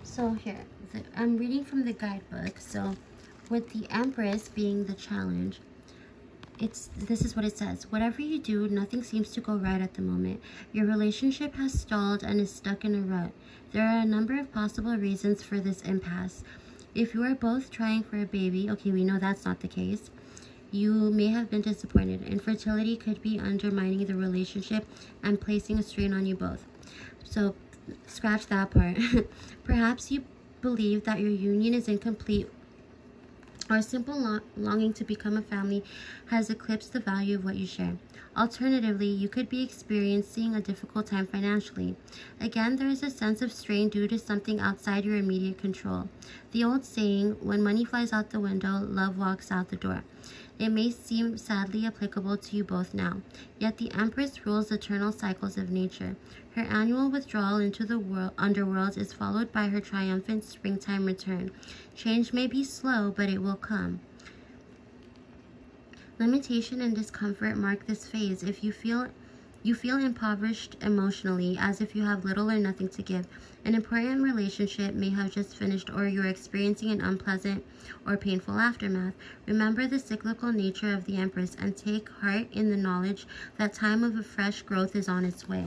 So here, I'm reading from the guidebook. So with the Empress being the challenge, this is what it says. Whatever you do, nothing seems to go right at the moment. Your relationship has stalled and is stuck in a rut. There are a number of possible reasons for this impasse. If you are both trying for a baby, okay, we know that's not the case. You may have been disappointed. Infertility could be undermining the relationship and placing a strain on you both. So scratch that part. Perhaps you believe that your union is incomplete, or a simple longing to become a family has eclipsed the value of what you share. Alternatively, you could be experiencing a difficult time financially. Again, there is a sense of strain due to something outside your immediate control. The old saying, when money flies out the window, love walks out the door. It may seem sadly applicable to you both now, yet the Empress rules the eternal cycles of nature. Her annual withdrawal into the underworld is followed by her triumphant springtime return. Change may be slow, but it will come. Limitation and discomfort mark this phase. If you feel impoverished emotionally, as if you have little or nothing to give. An important relationship may have just finished, or you're experiencing an unpleasant or painful aftermath. Remember the cyclical nature of the Empress and take heart in the knowledge that time of a fresh growth is on its way.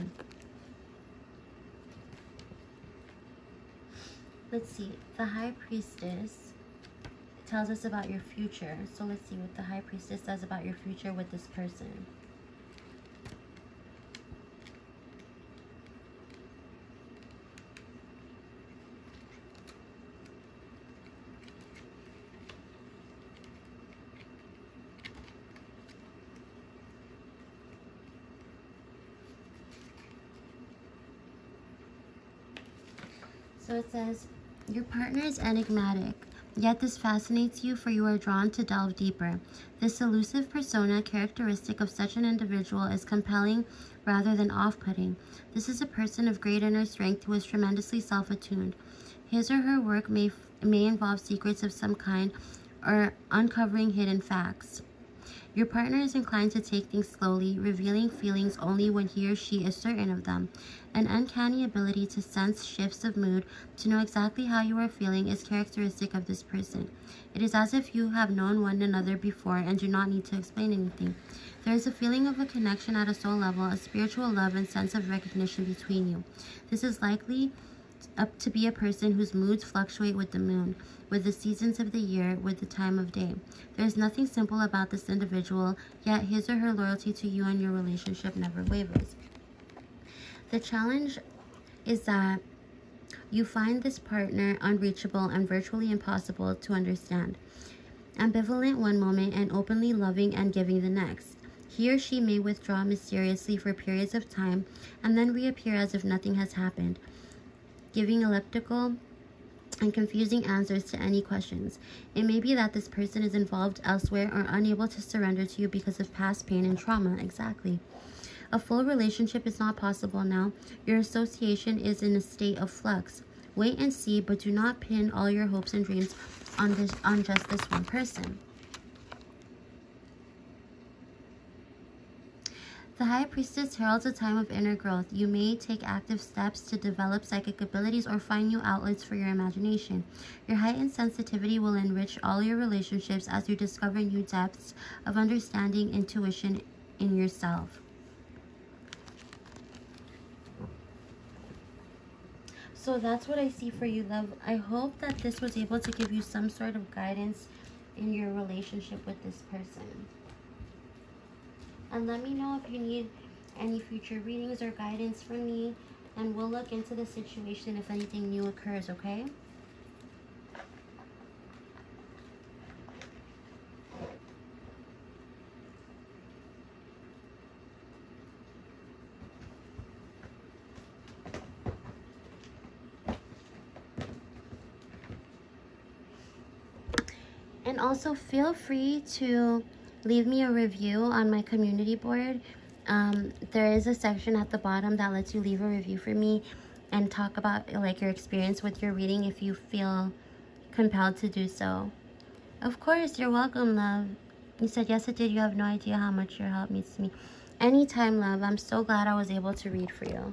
Let's see. The High Priestess tells us about your future. So let's see what the High Priestess says about your future with this person. So it says, your partner is enigmatic, yet this fascinates you, for you are drawn to delve deeper. This elusive persona, characteristic of such an individual, is compelling rather than off-putting. This is a person of great inner strength who is tremendously self-attuned. His or her work may involve secrets of some kind or uncovering hidden facts. Your partner is inclined to take things slowly, revealing feelings only when he or she is certain of them. An uncanny ability to sense shifts of mood, to know exactly how you are feeling, is characteristic of this person. It is as if you have known one another before and do not need to explain anything. There is a feeling of a connection at a soul level, a spiritual love and sense of recognition between you. This is likely up to be a person whose moods fluctuate with the moon, with the seasons of the year, with the time of day. There is nothing simple about this individual, yet his or her loyalty to you and your relationship never wavers. The challenge is that you find this partner unreachable and virtually impossible to understand. Ambivalent one moment and openly loving and giving the next. He or she may withdraw mysteriously for periods of time and then reappear as if nothing has happened, giving elliptical and confusing answers to any questions. It may be that this person is involved elsewhere or unable to surrender to you because of past pain and trauma. Exactly. A full relationship is not possible now. Your association is in a state of flux. Wait and see, but do not pin all your hopes and dreams on just this one person. The High Priestess heralds a time of inner growth. You may take active steps to develop psychic abilities or find new outlets for your imagination. Your heightened sensitivity will enrich all your relationships as you discover new depths of understanding, intuition in yourself. So that's what I see for you, love. I hope that this was able to give you some sort of guidance in your relationship with this person. And let me know if you need any future readings or guidance from me, and we'll look into the situation if anything new occurs, okay? And also feel free to leave me a review on my community board. There is a section at the bottom that lets you leave a review for me and talk about like your experience with your reading if you feel compelled to do so. Of course, you're welcome, love. You said yes, it did. You have no idea how much your help means to me. Anytime, love. I'm so glad I was able to read for you.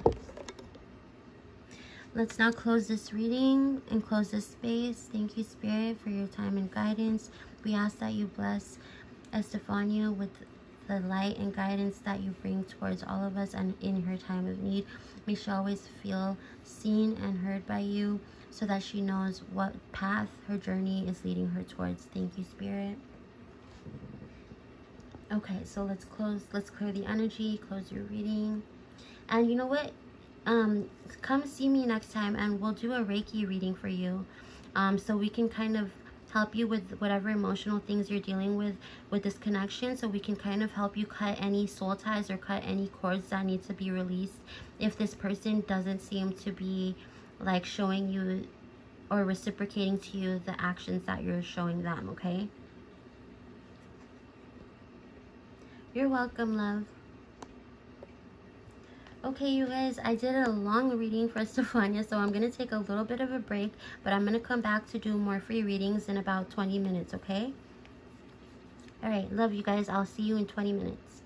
Let's now close this reading and close this space. Thank you, Spirit, for your time and guidance. We ask that you bless Estefania with the light and guidance that you bring towards all of us and in her time of need. May she always feel seen and heard by you so that she knows what path her journey is leading her towards. Thank you, Spirit. Okay, so let's clear the energy, close your reading. And you know what? Come see me next time and we'll do a Reiki reading for you. So we can kind of help you with whatever emotional things you're dealing with this connection, so we can kind of help you cut any soul ties or cut any cords that need to be released if this person doesn't seem to be like showing you or reciprocating to you the actions that you're showing them, okay? You're welcome, love. Okay, you guys, I did a long reading for Stefania, so I'm going to take a little bit of a break, but I'm going to come back to do more free readings in about 20 minutes, okay? All right, love you guys. I'll see you in 20 minutes.